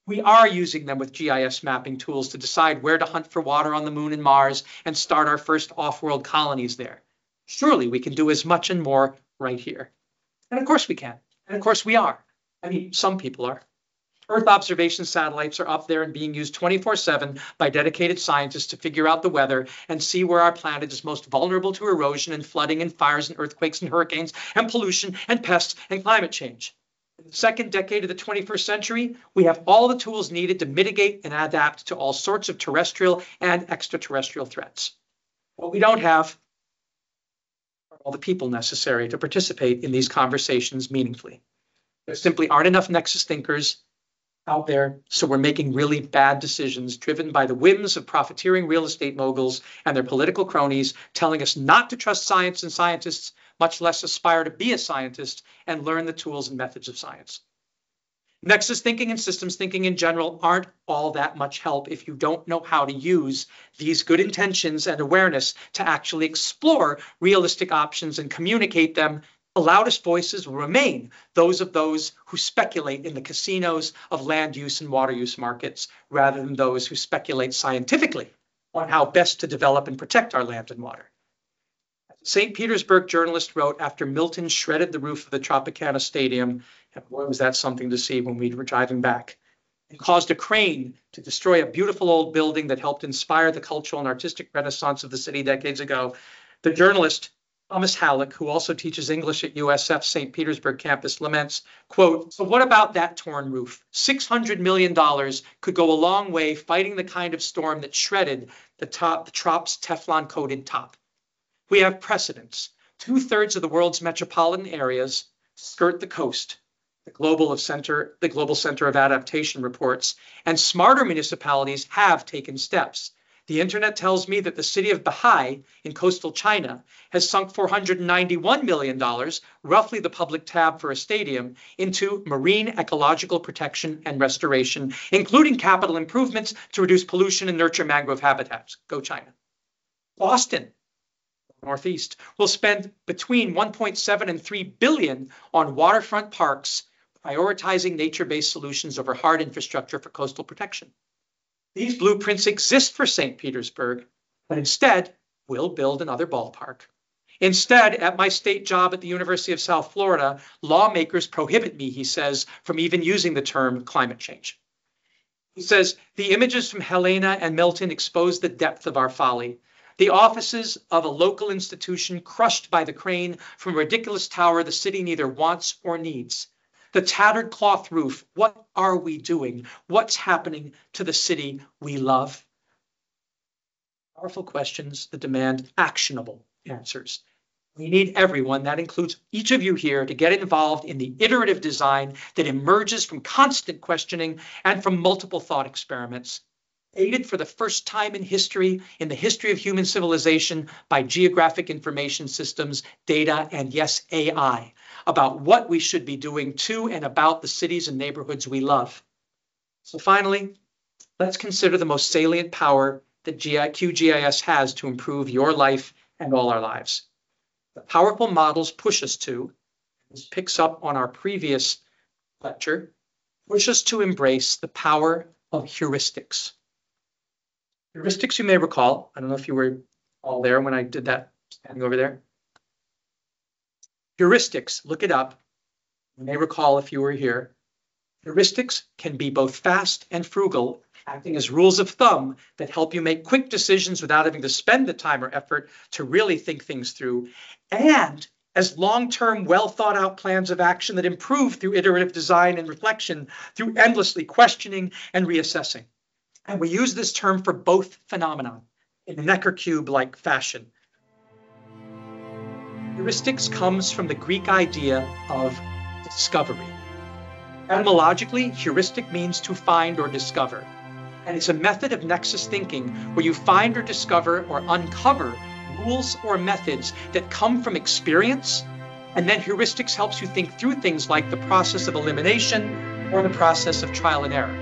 [SPEAKER 1] We are using them with GIS mapping tools to decide where to hunt for water on the moon and Mars and start our first off-world colonies there. Surely we can do as much and more right here. And of course we can. And of course we are. I mean, some people are. Earth observation satellites are up there and being used 24/7 by dedicated scientists to figure out the weather and see where our planet is most vulnerable to erosion and flooding and fires and earthquakes and hurricanes and pollution and pests and climate change. In the second decade of the 21st century, we have all the tools needed to mitigate and adapt to all sorts of terrestrial and extraterrestrial threats. What we don't have are all the people necessary to participate in these conversations meaningfully. There simply aren't enough Nexus thinkers out there, so we're making really bad decisions driven by the whims of profiteering real estate moguls and their political cronies telling us not to trust science and scientists, much less aspire to be a scientist and learn the tools and methods of science. Nexus thinking and systems thinking in general aren't all that much help if you don't know how to use these good intentions and awareness to actually explore realistic options and communicate them. The loudest voices will remain those who speculate in the casinos of land use and water use markets, rather than those who speculate scientifically on how best to develop and protect our land and water. A St. Petersburg journalist wrote after Milton shredded the roof of the Tropicana Stadium, and boy was that something to see when we were driving back, and caused a crane to destroy a beautiful old building that helped inspire the cultural and artistic renaissance of the city decades ago. The journalist, Thomas Halleck, who also teaches English at USF's St. Petersburg campus, laments, quote, "So what about that torn roof? $600 million could go a long way fighting the kind of storm that shredded the Trop's Teflon-coated top. We have precedents. 2/3 of the world's metropolitan areas skirt the coast, the global center of adaptation reports, and smarter municipalities have taken steps. The internet tells me that the city of Bahai in coastal China has sunk $491 million, roughly the public tab for a stadium, into marine ecological protection and restoration, including capital improvements to reduce pollution and nurture mangrove habitats." Go China. Boston, Northeast, will spend between 1.7 and 3 billion on waterfront parks, prioritizing nature-based solutions over hard infrastructure for coastal protection. These blueprints exist for St. Petersburg, but instead we'll build another ballpark. Instead, at my state job at the University of South Florida, lawmakers prohibit me, he says, from even using the term climate change. He says, the images from Helena and Milton expose the depth of our folly. The offices of a local institution crushed by the crane from a ridiculous tower the city neither wants or needs. The tattered cloth roof, what are we doing? What's happening to the city we love? Powerful questions that demand actionable answers. We need everyone, that includes each of you here, to get involved in the iterative design that emerges from constant questioning and from multiple thought experiments, aided for the first time in history, in the history of human civilization, by geographic information systems, data, and yes, AI, about what we should be doing to and about the cities and neighborhoods we love. So finally, let's consider the most salient power that QGIS has to improve your life and all our lives. The powerful models push us to, this picks up on our previous lecture, push us to embrace the power of heuristics. Heuristics, you may recall, I don't know if you were all there when I did that, standing over there. Heuristics, look it up. You may recall if you were here. Heuristics can be both fast and frugal, acting as rules of thumb that help you make quick decisions without having to spend the time or effort to really think things through, and as long-term, well-thought-out plans of action that improve through iterative design and reflection, through endlessly questioning and reassessing. And we use this term for both phenomena in a Necker cube-like fashion. Heuristics comes from the Greek idea of discovery. Etymologically, heuristic means to find or discover. And it's a method of nexus thinking where you find or discover or uncover rules or methods that come from experience, and then heuristics helps you think through things like the process of elimination or the process of trial and error.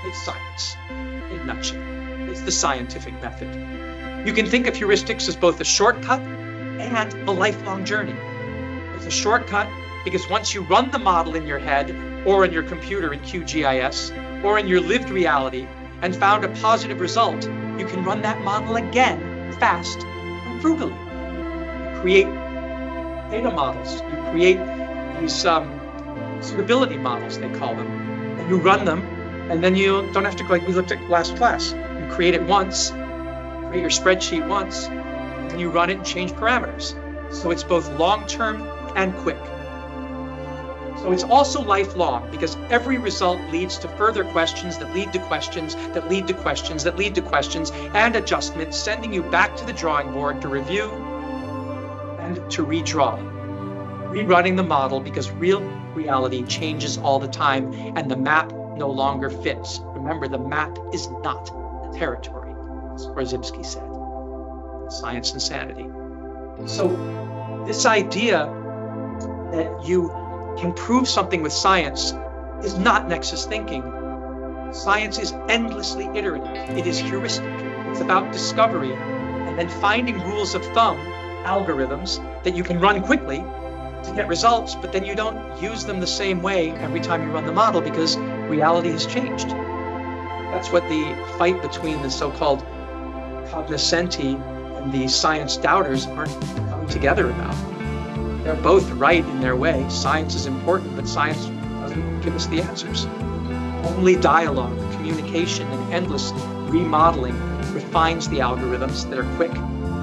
[SPEAKER 1] It's science, in a nutshell. It's the scientific method. You can think of heuristics as both a shortcut and a lifelong journey. It's a shortcut because once you run the model in your head or in your computer in QGIS or in your lived reality and found a positive result, you can run that model again fast and frugally. You create data models. You create these suitability models, they call them, and you run them, and then you don't have to go like we looked at last class. You create it once, create your spreadsheet once, and then you run it and change parameters. So it's both long-term and quick. So it's also lifelong because every result leads to further questions that lead to questions that lead to questions that lead to questions and adjustments, sending you back to the drawing board to review and to redraw. Rerunning the model because real reality changes all the time and the map no longer fits. Remember, the map is not the territory, as Krasipsky said. Science insanity. So this idea that you can prove something with science is not nexus thinking. Science is endlessly iterative. It is heuristic. It's about discovery and then finding rules of thumb, algorithms that you can run quickly to get results, but then you don't use them the same way every time you run the model because reality has changed. That's what the fight between the so-called cognoscenti and the science doubters aren't coming together about. They're both right in their way. Science is important, but science doesn't give us the answers. Only dialogue, communication, and endless remodeling refines the algorithms that are quick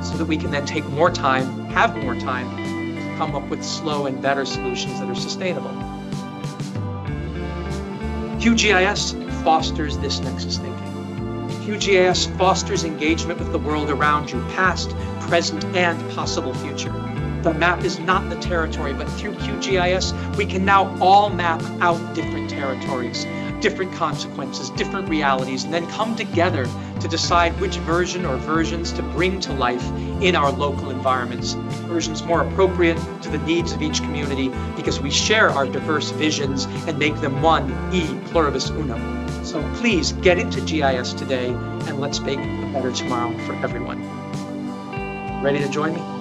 [SPEAKER 1] so that we can then take more time, have more time, to come up with slow and better solutions that are sustainable. QGIS fosters this nexus thinking. QGIS fosters engagement with the world around you, past, present, and possible future. The map is not the territory, but through QGIS, we can now all map out different territories, different consequences, different realities, and then come together to decide which version or versions to bring to life in our local environments. Versions more appropriate to the needs of each community because we share our diverse visions and make them one, e pluribus unum. So please get into GIS today and let's make a better tomorrow for everyone. Ready to join me?